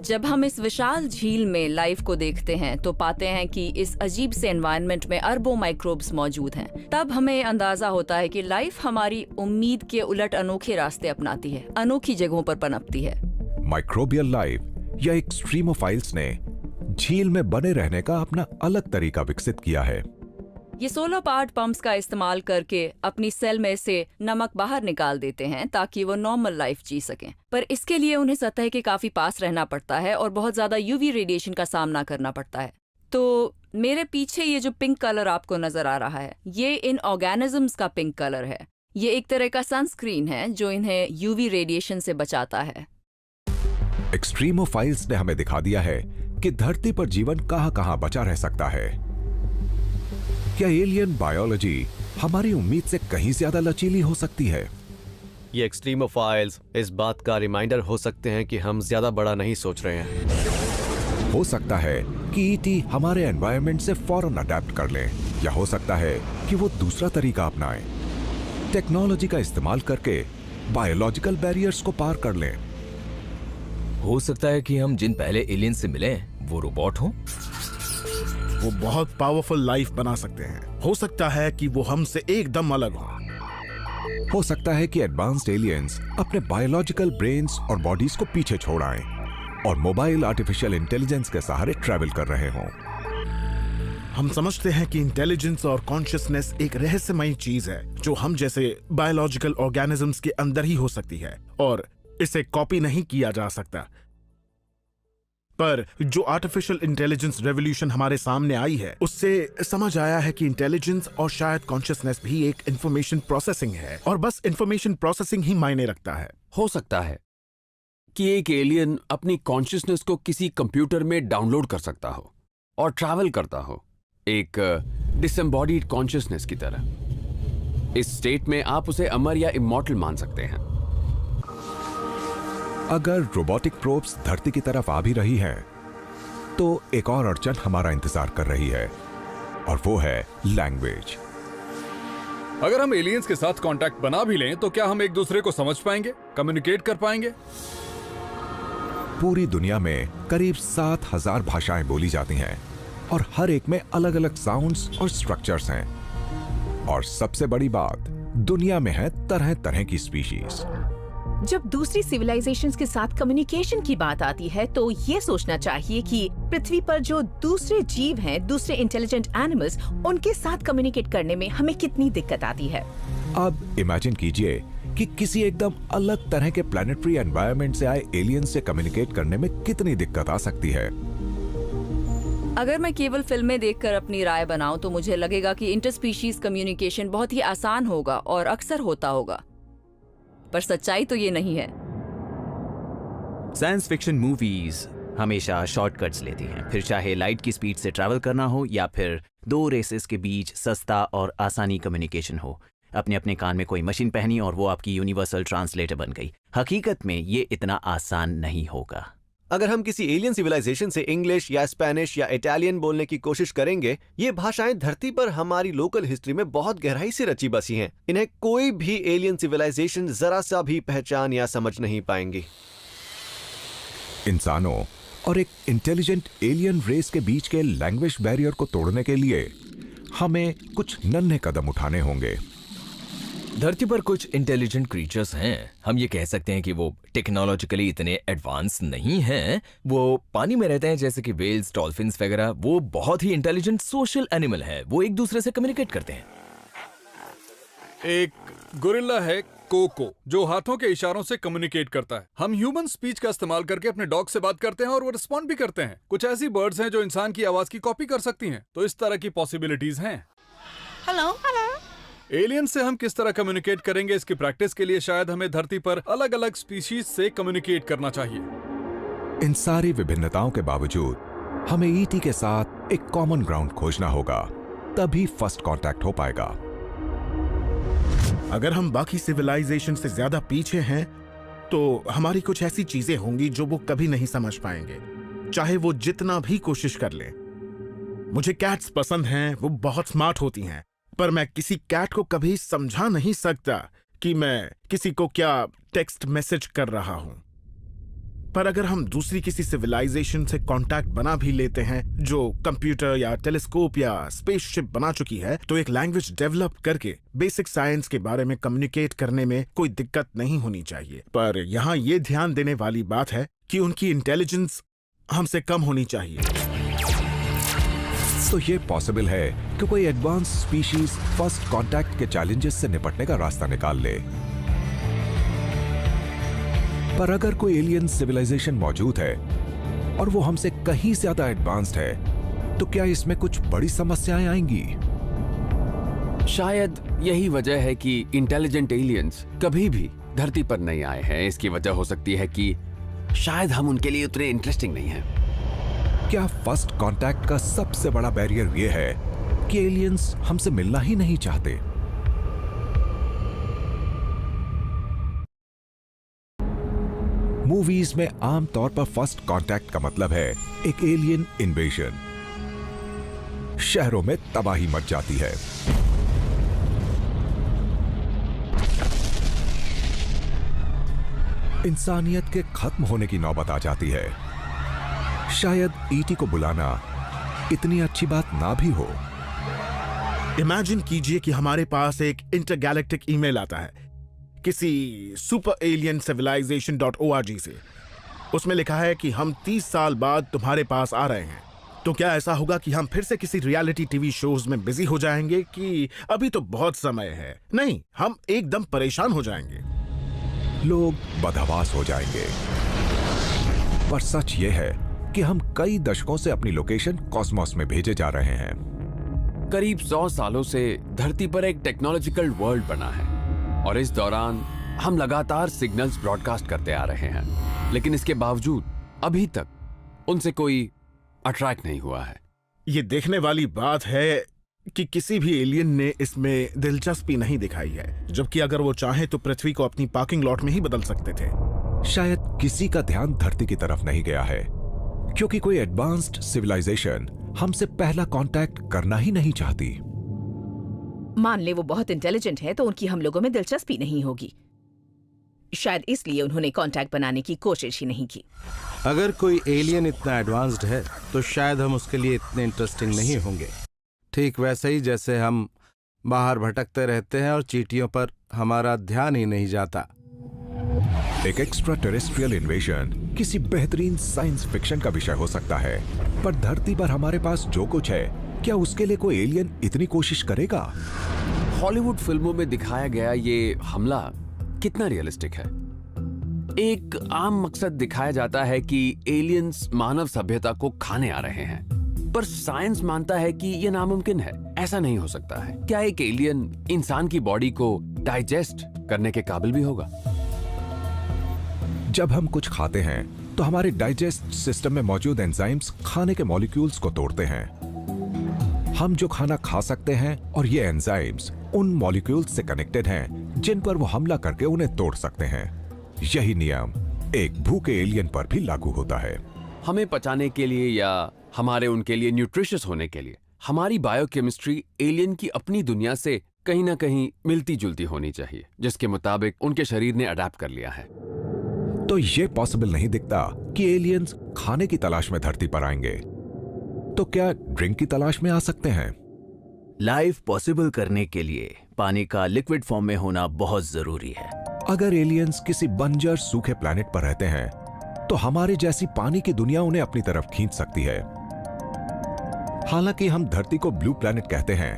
जब हम इस विशाल झील में लाइफ को देखते हैं तो पाते हैं कि इस अजीब से एनवायरनमेंट में अरबों माइक्रोब्स मौजूद हैं। तब हमें अंदाजा होता है कि लाइफ हमारी उम्मीद के उलट अनोखे रास्ते अपनाती है, अनोखी जगहों पर पनपती है। माइक्रोबियल लाइफ या एक्सट्रीमोफाइल्स ने झील में बने रहने का अपना अलग तरीका विकसित किया है। ये सोलर पावर्ड पंप्स का इस्तेमाल करके अपनी सेल में से नमक बाहर निकाल देते हैं ताकि वो नॉर्मल लाइफ जी सकें। पर इसके लिए उन्हें सतह के काफी पास रहना पड़ता है और बहुत ज्यादा यूवी रेडिएशन का सामना करना पड़ता है। तो मेरे पीछे ये जो पिंक कलर आपको नजर आ रहा है, ये इन ऑर्गेनिजम्स का पिंक कलर है। ये एक तरह का सनस्क्रीन है जो इन्हें यूवी रेडिएशन से बचाता है। एक्सट्रीमोफाइल्स ने हमें दिखा दिया है कि धरती पर जीवन कहां-कहां बचा रह सकता है। क्या एलियन बायोलॉजी हमारी उम्मीद से कहीं ज्यादा लचीली हो सकती है? ये एक्सट्रीमोफाइल्स इस बात का रिमाइंडर हो सकते हैं कि हम ज्यादा बड़ा नहीं सोच रहे हैं। हो सकता है कि ईटी हमारे एनवायरनमेंट से फौरन अडेप्ट कर लें, या हो सकता है कि वो दूसरा तरीका अपनाएं, टेक्नोलॉजी का इस्तेमाल करके बायोलॉजिकल बैरियर्स को पार कर लें। हो सकता है कि हम जिन पहले एलियन से मिले वो रोबोट हों। वो बहुत पावरफुल लाइफ बना सकते हैं। हो सकता है कि वो हमसे एकदम अलग हो सकता है कि एडवांस्ड एलियंस अपने बायोलॉजिकल ब्रेन्स और बॉडीज को पीछे छोड़ आएं और मोबाइल आर्टिफिशियल इंटेलिजेंस के सहारे ट्रैवल कर रहे हों। हम समझते हैं कि इंटेलिजेंस और कॉन्शियसनेस एक रहस्यमयी चीज है जो हम जैसे बायोलॉजिकल ऑर्गेनिजम्स के अंदर ही हो सकती है और इसे कॉपी नहीं किया जा सकता। पर जो आर्टिफिशियल इंटेलिजेंस रेवोल्यूशन हमारे सामने आई है, उससे समझ आया है कि इंटेलिजेंस और शायद कॉन्शियसनेस भी एक इंफॉर्मेशन प्रोसेसिंग है और बस इंफॉर्मेशन प्रोसेसिंग ही मायने रखता है। हो सकता है कि एक एलियन अपनी कॉन्शियसनेस को किसी कंप्यूटर में डाउनलोड कर सकता हो और ट्रैवल करता हो, एक डिसएम्बॉडीड कॉन्शियसनेस की तरह। इस स्टेट में आप उसे अमर या इमॉर्टल मान सकते हैं। अगर रोबोटिक प्रोब्स धरती की तरफ आ भी रही हैं, तो एक और अड़चन हमारा इंतजार कर रही है और वो है लैंग्वेज। अगर हम एलियंस के साथ कांटेक्ट बना भी लें तो क्या हम एक दूसरे को समझ पाएंगे, कम्युनिकेट कर पाएंगे? पूरी दुनिया में करीब 7000 भाषाएं बोली जाती हैं, और हर एक में अलग अलग साउंड्स और स्ट्रक्चर्स हैं। और सबसे बड़ी बात, दुनिया में है तरह तरह की स्पीशीज। जब दूसरी सिविलाइजेशंस के साथ कम्युनिकेशन की बात आती है तो ये सोचना चाहिए कि पृथ्वी पर जो दूसरे जीव हैं, दूसरे इंटेलिजेंट एनिमल्स, उनके साथ कम्युनिकेट करने में हमें कितनी दिक्कत आती है। अब इमेजिन कीजिए कि किसी एकदम अलग तरह के प्लैनेटरी एनवायरनमेंट से आए एलियन से कम्युनिकेट करने में कितनी दिक्कत आ सकती है। अगर मैं केवल फिल्में देखकर अपनी राय बनाऊं तो मुझे लगेगा कि इंटरस्पीशीज कम्युनिकेशन बहुत ही आसान होगा और अक्सर होता होगा, पर सच्चाई तो ये नहीं है। साइंस फिक्शन मूवीज हमेशा शॉर्टकट्स लेती हैं, फिर चाहे लाइट की स्पीड से ट्रैवल करना हो या फिर दो रेसेस के बीच सस्ता और आसानी कम्युनिकेशन हो। अपने अपने कान में कोई मशीन पहनी और वो आपकी यूनिवर्सल ट्रांसलेटर बन गई। हकीकत में ये इतना आसान नहीं होगा। अगर हम किसी एलियन सिविलाइजेशन से इंग्लिश या स्पेनिश या इटालियन बोलने की कोशिश करेंगे, ये भाषाएं धरती पर हमारी लोकल हिस्ट्री में बहुत गहराई से रची बसी हैं। इन्हें कोई भी एलियन सिविलाइजेशन जरा सा भी पहचान या समझ नहीं पाएंगी। इंसानों और एक इंटेलिजेंट एलियन रेस के बीच के लैंग्वेज बैरियर को तोड़ने के लिए हमें कुछ नन्हे कदम उठाने होंगे। धरती पर कुछ इंटेलिजेंट क्रीचर्स हैं। हम ये कह सकते हैं कि वो टेक्नोलॉजिकली इतने एडवांस नहीं हैं। वो पानी में रहते हैं, जैसे कि वेल्स, डॉल्फिन्स वगैरह। वो बहुत ही इंटेलिजेंट सोशल एनिमल है। वो एक दूसरे से कम्युनिकेट करते हैं। एक गोरिल्ला है कोको, जो हाथों के इशारों से कम्युनिकेट करता है। हम ह्यूमन स्पीच का इस्तेमाल करके अपने डॉग से बात करते हैं और वो रिस्पॉन्ड भी करते हैं। कुछ ऐसी बर्ड्स हैं जो इंसान की आवाज की कॉपी कर सकती हैं। तो इस तरह की पॉसिबिलिटीज हैं। हेलो। एलियन से हम किस तरह कम्युनिकेट करेंगे, इसकी प्रैक्टिस के लिए शायद हमें धरती पर अलग अलग स्पीशीज से कम्युनिकेट करना चाहिए। इन सारी विभिन्नताओं के बावजूद हमें ईटी के साथ एक कॉमन ग्राउंड खोजना होगा, तभी फर्स्ट कांटेक्ट हो पाएगा। अगर हम बाकी सिविलाइजेशन से ज्यादा पीछे हैं तो हमारी कुछ ऐसी चीजें होंगी जो वो कभी नहीं समझ पाएंगे, चाहे वो जितना भी कोशिश कर लें। मुझे कैट्स पसंद हैं, वो बहुत स्मार्ट होती हैं, पर मैं किसी कैट को कभी समझा नहीं सकता कि मैं किसी को क्या टेक्स्ट मैसेज कर रहा हूं। पर अगर हम दूसरी किसी सिविलाइजेशन से कांटेक्ट बना भी लेते हैं जो कंप्यूटर या टेलीस्कोप या स्पेसशिप बना चुकी है, तो एक लैंग्वेज डेवलप करके बेसिक साइंस के बारे में कम्युनिकेट करने में कोई दिक्कत नहीं होनी चाहिए। पर यहाँ ये ध्यान देने वाली बात है कि उनकी इंटेलिजेंस हमसे कम होनी चाहिए। तो ये पॉसिबल है कि कोई एडवांस स्पीशीज फर्स्ट कांटेक्ट के चैलेंजेस से निपटने का रास्ता निकाल ले। पर अगर कोई एलियन सिविलाइजेशन मौजूद है और वो हमसे कहीं ज्यादा एडवांस्ड है, तो क्या इसमें कुछ बड़ी समस्याएं आएंगी? शायद यही वजह है कि इंटेलिजेंट एलियंस कभी भी धरती पर नहीं आए हैं। इसकी वजह हो सकती है कि शायद हम उनके लिए उतने इंटरेस्टिंग नहीं हैं। क्या फर्स्ट कांटेक्ट का सबसे बड़ा बैरियर यह है कि एलियंस हमसे मिलना ही नहीं चाहते? मूवीज में आमतौर पर फर्स्ट कांटेक्ट का मतलब है एक एलियन इन्वेजन। शहरों में तबाही मच जाती है। इंसानियत के खत्म होने की नौबत आ जाती है। शायद ईटी को बुलाना इतनी अच्छी बात ना भी हो। इमेजिन कीजिए कि हमारे पास एक इंटरगैलेक्टिक ईमेल आता है किसी सुपर एलियन सिविलाइजेशन .org से। उसमें लिखा है कि हम 30 साल बाद तुम्हारे पास आ रहे हैं। तो क्या ऐसा होगा कि हम फिर से किसी रियलिटी टीवी शोज में बिजी हो जाएंगे कि अभी तो बहुत समय है? नहीं, हम एकदम परेशान हो जाएंगे। लोग बदहवास हो जाएंगे। पर सच ये है कि हम कई दशकों से अपनी लोकेशन कॉस्मोस में भेजे जा रहे हैं। करीब 100 सालों से धरती पर एक टेक्नोलॉजिकल वर्ल्ड बना है और इस दौरान हम लगातार सिग्नल्स ब्रॉडकास्ट करते आ रहे हैं, लेकिन इसके बावजूद अभी तक उनसे कोई अट्रैक्ट नहीं हुआ है। ये देखने वाली बात है कि किसी भी एलियन ने इसमें दिलचस्पी नहीं दिखाई है, जबकि अगर वो चाहे तो पृथ्वी को अपनी पार्किंग लॉट में ही बदल सकते थे। शायद किसी का ध्यान धरती की तरफ नहीं गया है क्योंकि कोई एडवांस्ड सिविलाइजेशन हमसे पहला कांटेक्ट करना ही नहीं चाहती। मान ले वो बहुत इंटेलिजेंट है तो उनकी हम लोगों में दिलचस्पी नहीं होगी। शायद इसलिए उन्होंने कांटेक्ट बनाने की कोशिश ही नहीं की। अगर कोई एलियन इतना एडवांस्ड है तो शायद हम उसके लिए इतने इंटरेस्टिंग नहीं होंगे। ठीक वैसे ही जैसे हम बाहर भटकते रहते हैं और चींटियों पर हमारा ध्यान ही नहीं जाता। एक एक्स्ट्रा टेरेस्ट्रियल इन्वेजन किसी बेहतरीन साइंस फिक्शन का विषय हो सकता है, पर धरती पर हमारे पास जो कुछ है, क्या उसके लिए कोई एलियन इतनी कोशिश करेगा? हॉलीवुड फिल्मों में दिखाया गया ये हमला कितना रियलिस्टिक है? एक आम मकसद दिखाया जाता है कि एलियंस मानव सभ्यता को खाने आ रहे हैं, पर साइंस मानता है कि यह नामुमकिन है, ऐसा नहीं हो सकता है। क्या एक एलियन इंसान की बॉडी को डाइजेस्ट करने के काबिल भी होगा? जब हम कुछ खाते हैं तो हमारे डाइजेस्ट सिस्टम में मौजूद एंजाइम्स खाने के मॉलिक्यूल्स को तोड़ते हैं। हम जो खाना खा सकते हैं और ये एंजाइम्स उन मॉलिक्यूल्स से कनेक्टेड हैं जिन पर वो हमला करके उन्हें तोड़ सकते हैं। यही नियम एक भूखे एलियन पर भी लागू होता है। हमें पचाने के लिए या हमारे उनके लिए न्यूट्रिशियस होने के लिए हमारी बायोकेमिस्ट्री एलियन की अपनी दुनिया से कहीं ना कहीं मिलती जुलती होनी चाहिए, जिसके मुताबिक उनके शरीर ने अडैप्ट कर लिया है। तो ये पॉसिबल नहीं दिखता कि एलियंस खाने की तलाश में धरती पर आएंगे। तो क्या ड्रिंक की तलाश में आ सकते हैं? लाइफ पॉसिबल करने के लिए पानी का लिक्विड फॉर्म में होना बहुत जरूरी है। अगर एलियंस किसी बंजर सूखे प्लैनेट पर रहते हैं तो हमारे जैसी पानी की दुनिया उन्हें अपनी तरफ खींच सकती है। हालांकि हम धरती को ब्लू प्लैनेट कहते हैं,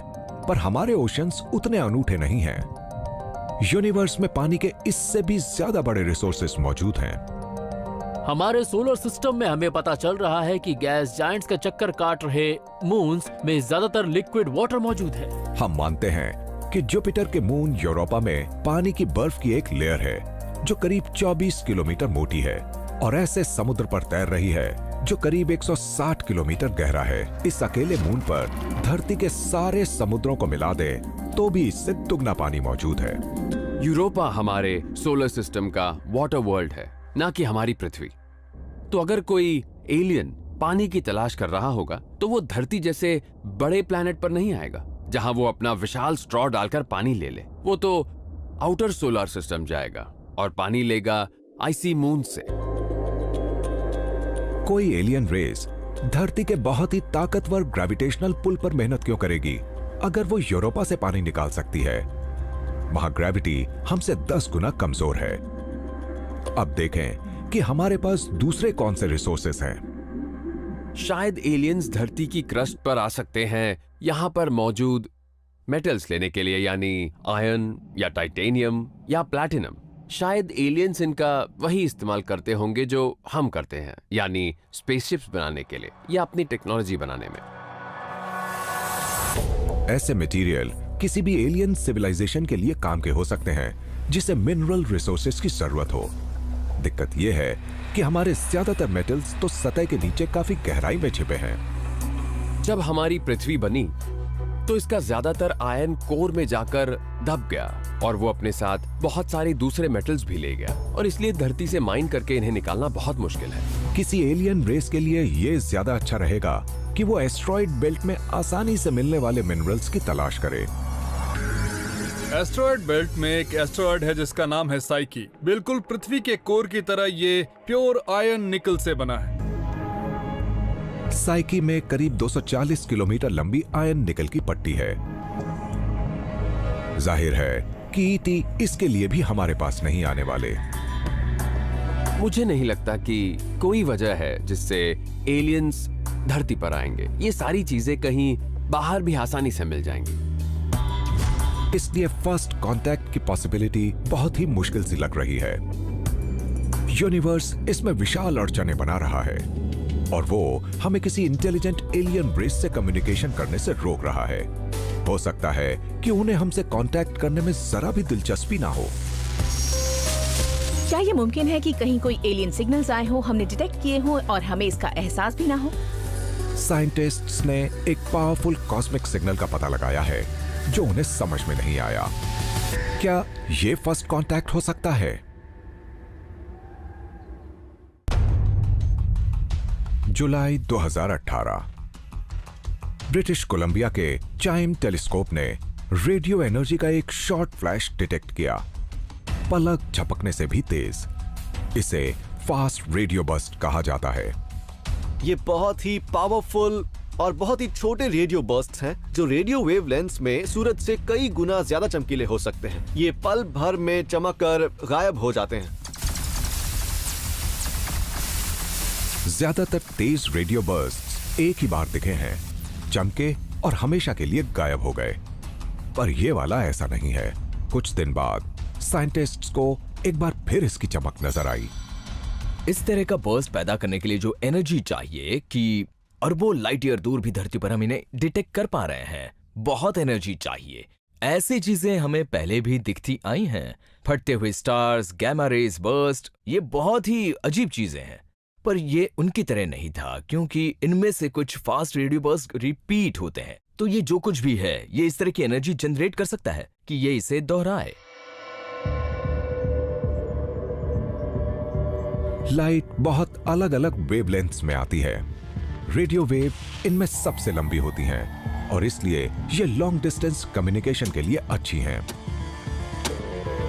पर हमारे ओशंस उतने अनूठे नहीं हैं। यूनिवर्स में पानी के इससे भी ज्यादा बड़े रिसोर्सेस मौजूद हैं। हमारे सोलर सिस्टम में हमें पता चल रहा है कि गैस जायंट्स का चक्कर काट रहे मून्स में ज्यादातर लिक्विड वाटर मौजूद है। हम मानते हैं कि जुपिटर के मून यूरोपा में पानी की बर्फ की एक लेयर है जो करीब 24 किलोमीटर मोटी है और ऐसे समुद्र पर तैर रही है जो करीब 160 किलोमीटर गहरा है। इस अकेले मून पर धरती के सारे समुद्रों को मिला दे तो भी इससे दुगना पानी मौजूद है। यूरोपा हमारे सोलर सिस्टम का वाटर वर्ल्ड है, ना कि हमारी पृथ्वी। तो अगर कोई एलियन पानी की तलाश कर रहा होगा तो वो धरती जैसे बड़े प्लैनेट पर नहीं आएगा जहां वो अपना विशाल स्ट्रॉ डालकर पानी ले ले। वो तो आउटर सोलर सिस्टम जाएगा और पानी लेगा आइसी मून से। कोई एलियन रेस धरती के बहुत ही ताकतवर ग्रेविटेशनल पुल पर मेहनत क्यों करेगी अगर वो यूरोपा से पानी निकाल सकती है? वहां ग्रेविटी हमसे 10 गुना कमजोर है। अब देखें कि हमारे पास दूसरे कौन से रिसोर्सेस हैं। शायद एलियंस धरती की क्रस्ट पर आ सकते हैं यहां पर मौजूद मेटल्स लेने के लिए, यानी आयरन या टाइटेनियम या प्लैटिनम। शायद एलियंस इनका वही इस्तेमाल करते होंगे जो हम करते हैं, यानी स्पेसशिप्स बनाने के लिए या अपनी टेक्नोलॉजी बनाने में। ऐसे मटेरियल किसी भी एलियन सिविलाइजेशन के लिए काम के हो सकते हैं जिसे मिनरल रिसोर्सेज की जरूरत हो। दिक्कत यह है कि हमारे ज्यादातर मेटल्स तो सतह के नीचे काफी गहराई में छिपे हैं। जब हमारी पृथ्वी बनी तो इसका ज्यादातर आयरन कोर में जाकर दब गया और वो अपने साथ बहुत सारे दूसरे मेटल्स भी ले गया, और इसलिए धरती से माइन करके इन्हें निकालना बहुत मुश्किल है। किसी एलियन रेस के लिए यह ज्यादा अच्छा रहेगा कि वो एस्ट्रॉइड बेल्ट में आसानी से मिलने वाले मिनरल्स की तलाश करे। एस्ट्रॉइड बेल्ट में एक एस्ट्रॉइड है जिसका नाम है साइकी। बिल्कुल पृथ्वी के कोर की तरह ये प्योर आयरन निकल से बना है। साइकी में करीब 240 किलोमीटर लंबी आयरन निकल की पट्टी है। जाहिर है कि ईटी इसके लिए भी हमारे पास नहीं आने वाले। मुझे नहीं लगता कि कोई वजह है जिससे एलियंस धरती पर आएंगे। ये सारी चीजें कहीं बाहर भी आसानी से मिल जाएंगी। इसलिए फर्स्ट कांटेक्ट की पॉसिबिलिटी बहुत ही मुश्किल सी लग रही है। यूनिवर्स इसमें विशाल अड़चनें बना रहा है और वो हमें किसी इंटेलिजेंट एलियन रेस से कम्युनिकेशन करने से रोक रहा है। हो सकता है कि उन्हें हमसे कांटेक्ट करने में जरा भी दिलचस्पी ना हो। क्या ये मुमकिन है कि कहीं कोई एलियन सिग्नल्स आए हो, हमने डिटेक्ट किए हो और हमें इसका एहसास भी ना हो? साइंटिस्ट्स ने एक पावरफुल कॉस्मिक सिग्नल का पता लगाया है जो उन्हें समझ में नहीं आया। क्या ये फर्स्ट कांटेक्ट हो सकता है? जुलाई 2018 ब्रिटिश कोलंबिया के चाइम टेलीस्कोप ने रेडियो एनर्जी का एक शॉर्ट फ्लैश डिटेक्ट किया। पलक झपकने से भी तेज। इसे फास्ट रेडियो बर्स्ट कहा जाता है। ये बहुत ही पावरफुल और बहुत ही छोटे रेडियो बर्स्ट्स हैं जो रेडियो वेवलेंथ्स में सूरज से कई गुना ज्यादा चमकीले हो सकते हैं। ये पल भर में चमक कर गायब हो जाते हैं। ज्यादातर तेज रेडियो बर्स्ट्स एक ही बार दिखे हैं, चमके और हमेशा के लिए गायब हो गए। पर यह वाला ऐसा नहीं है। कुछ दिन बाद साइंटिस्ट्स को एक बार फिर इसकी चमक नजर आई। इस तरह का बर्स्ट पैदा करने के लिए जो एनर्जी चाहिए कि अरबों लाइट ईयर दूर भी धरती पर हम इन्हें डिटेक्ट कर पा रहे हैं, बहुत एनर्जी चाहिए। ऐसी चीजें हमें पहले भी दिखती आई हैं, फटते हुए स्टार्स, गैमा रेज बर्स्ट, ये बहुत ही अजीब चीजें हैं। पर ये उनकी तरह नहीं था, क्योंकि इनमें से कुछ फास्ट रेडियो बर्स्ट रिपीट होते हैं। तो ये जो कुछ भी है, ये इस तरह की एनर्जी जनरेट कर सकता है कि ये इसे दोहराए। लाइट बहुत अलग अलग वेवलेंथ्स में आती है। रेडियो वेव इनमें सबसे लंबी होती हैं और इसलिए ये लॉन्ग डिस्टेंस कम्युनिकेशन के लिए अच्छी हैं।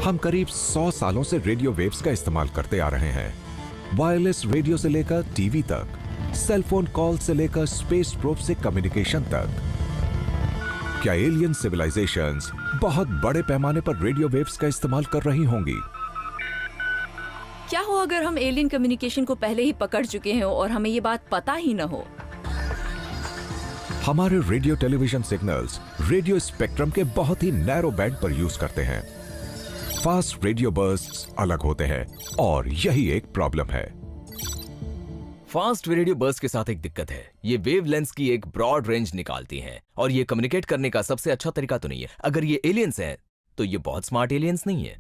हम करीब 100 सालों से रेडियो वेव्स का इस्तेमाल करते आ रहे हैं। वायरलेस रेडियो से लेकर टीवी तक, सेल फोन कॉल से लेकर स्पेस प्रोब से कम्युनिकेशन तक। क्या एलियन सिविलाइजेशंस बहुत बड़े पैमाने पर रेडियो वेव्स का इस्तेमाल कर रही होंगी? क्या हो अगर हम एलियन कम्युनिकेशन को पहले ही पकड़ चुके हैं और हमें ये बात पता ही न हो? हमारे radio television signals radio spectrum के बहुत ही नैरो बैंड पर यूज करते हैं। फास्ट रेडियो बर्स्ट्स अलग होते हैं और यही एक प्रॉब्लम है। फास्ट रेडियो बर्स्ट के साथ एक दिक्कत है, ये वेवलेंथ्स की एक ब्रॉड रेंज निकालती हैं और ये कम्युनिकेट करने का सबसे अच्छा तरीका तो नहीं है। अगर ये एलियंस हैं तो ये बहुत स्मार्ट एलियंस नहीं है।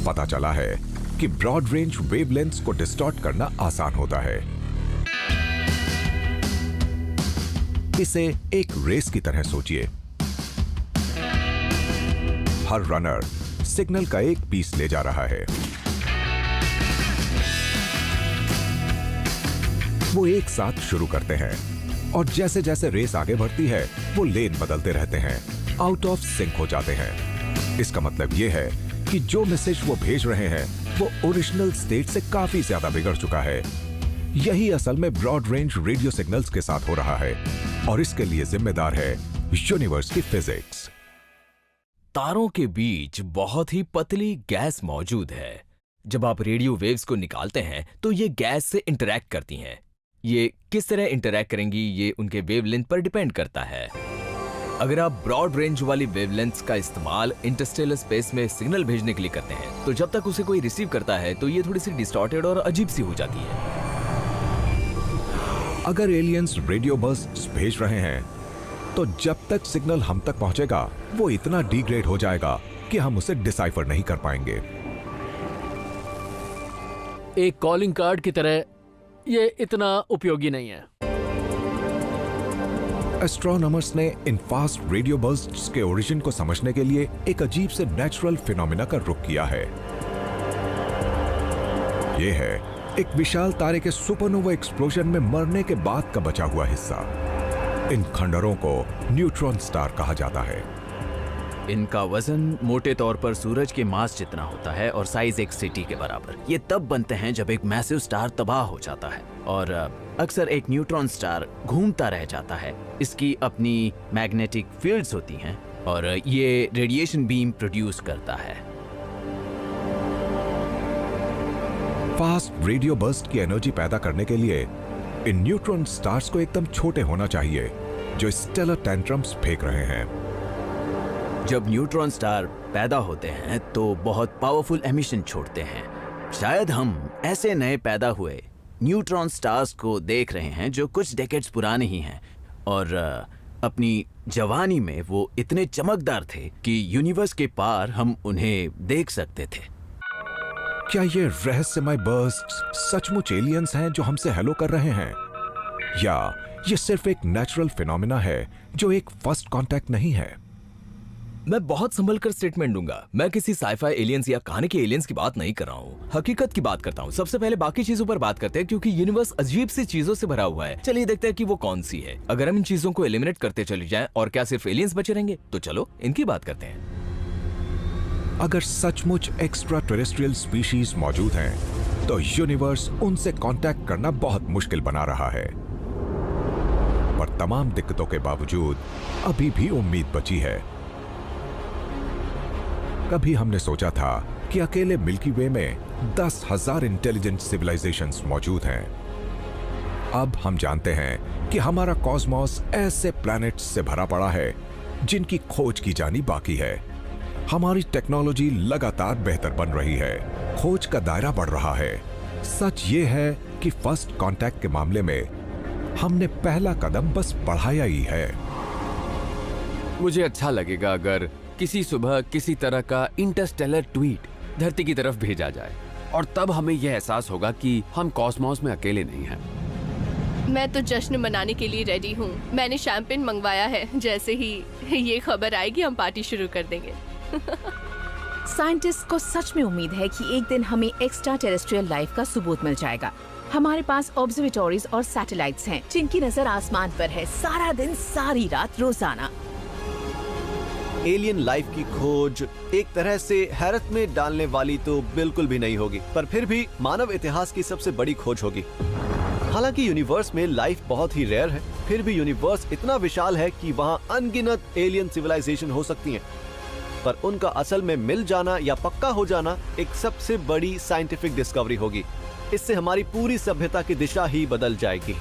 पता चला है कि ब्रॉड रेंज वेवलेंथ्स को डिस्टॉर्ट करना आसान होता है। इसे एक रेस की तरह सोचिए। हर रनर सिग्नल का एक पीस ले जा रहा है। वो एक साथ शुरू करते हैं और जैसे जैसे रेस आगे बढ़ती है वो लेन बदलते रहते हैं, आउट ऑफ सिंक हो जाते हैं। इसका मतलब यह है कि जो मैसेज वो भेज रहे हैं वो ओरिजिनल स्टेट से काफी ज्यादा बिगड़ चुका है। यही असल में ब्रॉड रेंज रेडियो सिग्नल्स के साथ हो रहा है और इसके लिए जिम्मेदार है यूनिवर्स की फिजिक्स। तारों के बीच बहुत ही पतली गैस मौजूद है। जब आप रेडियो वेव्स को निकालते हैं तो ये गैस से इंटरैक्ट करती हैं। ये किस तरह इंटरैक्ट करेंगी ये उनके वेवलेंथ पर डिपेंड करता है। अगर आप ब्रॉड रेंज वाली वेवलेंथ्स का इस्तेमाल इंटरस्टेलर स्पेस में सिग्नल भेजने के लिए करते हैं तो जब तक उसे कोई रिसीव करता है तो ये थोड़ी सी डिस्टॉर्टेड और अजीब सी हो जाती है। अगर एलियंस रेडियो बर्स्ट्स भेज रहे हैं तो जब तक सिग्नल हम तक पहुंचेगा वो इतना डिग्रेड हो जाएगा कि हम उसे डिसाइफर नहीं कर पाएंगे। एक कॉलिंग कार्ड की तरह ये इतना उपयोगी नहीं है। एस्ट्रोनॉमर्स ने इन फास्ट रेडियो बर्स्ट्स के ओरिजिन को समझने के लिए एक अजीब से नेचुरल फिनोमिना का रुख किया है। यह है एक विशाल तारे के सुपरनोवा एक्सप्लोजन में मरने के बाद का बचा हुआ हिस्सा। इन खंडरों को न्यूट्रॉन स्टार कहा जाता है। इनका वजन मोटे तौर पर सूरज के मास जितना होता है और साइज एक सिटी के बराबर। ये तब बनते हैं जब एक मैसिव स्टार तबाह हो जाता है और अक्सर एक न्यूट्रॉन स्टार घूमता रह जाता है। इसकी अपनी मैग्नेटिक फील्ड्स होती हैं और ये रेडिएशन बीम प्रोड्यूस करता है। फास्ट रेडियो बर्स्ट की एनर्जी पैदा करने के लिए इन न्यूट्रॉन स्टार्स को एकदम छोटे होना चाहिए जो स्टेलर टेंट्रम्स फेंक रहे हैं। जब न्यूट्रॉन स्टार पैदा होते हैं तो बहुत पावरफुल एमिशन छोड़ते हैं। शायद हम ऐसे नए पैदा हुए न्यूट्रॉन स्टार्स को देख रहे हैं जो कुछ डेकेड्स पुराने ही हैं और अपनी जवानी में वो इतने चमकदार थे कि यूनिवर्स के पार हम उन्हें देख सकते थे। क्या ये रहस्यमय बर्स्ट्स सचमुच एलियंस हैं जो हमसे हेलो कर रहे हैं या ये सिर्फ एक नेचुरल फिनोमिना है जो एक फर्स्ट कांटेक्ट नहीं है? मैं बहुत संभल कर स्टेटमेंट दूंगा। मैं किसी साइफाई एलियंस या कहानी के एलियंस की बात नहीं कर रहा हूँ, हकीकत की बात करता हूँ। सबसे पहले बाकी चीजों पर बात करते हैं क्योंकि यूनिवर्स अजीब सी चीजों से भरा हुआ है। चलिए देखते हैं कि वो कौन सी है। अगर हम इन चीजों को एलिमिनेट करते चले जाएं और क्या सिर्फ एलियंस बचे रहेंगे, तो चलो इनकी बात करते हैं। अगर सचमुच एक्स्ट्रा टेरेस्ट्रियल स्पीशीज मौजूद हैं, तो यूनिवर्स उनसे कांटेक्ट करना बहुत मुश्किल बना रहा है। पर तमाम दिक्कतों के बावजूद अभी भी उम्मीद बची है। कभी हमने सोचा था कि अकेले मिल्की वे में 10,000 इंटेलिजेंट सिविलाइजेशंस मौजूद हैं। अब हम जानते हैं कि हमारा कॉस्मोस ऐसे प्लैनेट्स से भरा पड़ा है जिनकी खोज की जानी बाकी है। हमारी टेक्नोलॉजी लगातार बेहतर बन रही है, खोज का दायरा बढ़ रहा है। सच ये है कि फर्स्ट कांटेक्ट के मामले में हमने पहला कदम बस बढ़ाया ही है। मुझे अच्छा लगेगा अगर किसी सुबह किसी तरह का इंटरस्टेलर ट्वीट धरती की तरफ भेजा जाए, और तब हमें यह एहसास होगा कि हम कॉस्मोस में अकेले नहीं हैं। मैं तो जश्न मनाने के लिए रेडी हूँ। मैंने शैंपेन मंगवाया है। जैसे ही ये खबर आएगी हम पार्टी शुरू कर देंगे। साइंटिस्ट को सच में उम्मीद है कि एक दिन हमें एक्स्ट्रा टेरेस्ट्रियल लाइफ का सबूत मिल जाएगा। हमारे पास ऑब्जर्वेटरीज और सैटेलाइट्स हैं जिनकी नजर आसमान पर है, सारा दिन सारी रात रोजाना। एलियन लाइफ की खोज एक तरह से हैरत में डालने वाली तो बिल्कुल भी नहीं होगी, पर फिर भी मानव इतिहास की सबसे बड़ी खोज होगी। हालांकि यूनिवर्स में लाइफ बहुत ही रेयर है, फिर भी यूनिवर्स इतना विशाल है कि वहाँ अनगिनत एलियन सिविलाइजेशन हो सकती हैं। पर उनका असल में मिल जाना या पक्का हो जाना एक सबसे बड़ी साइंटिफिक डिस्कवरी होगी। इससे हमारी पूरी सभ्यता की दिशा ही बदल जाएगी।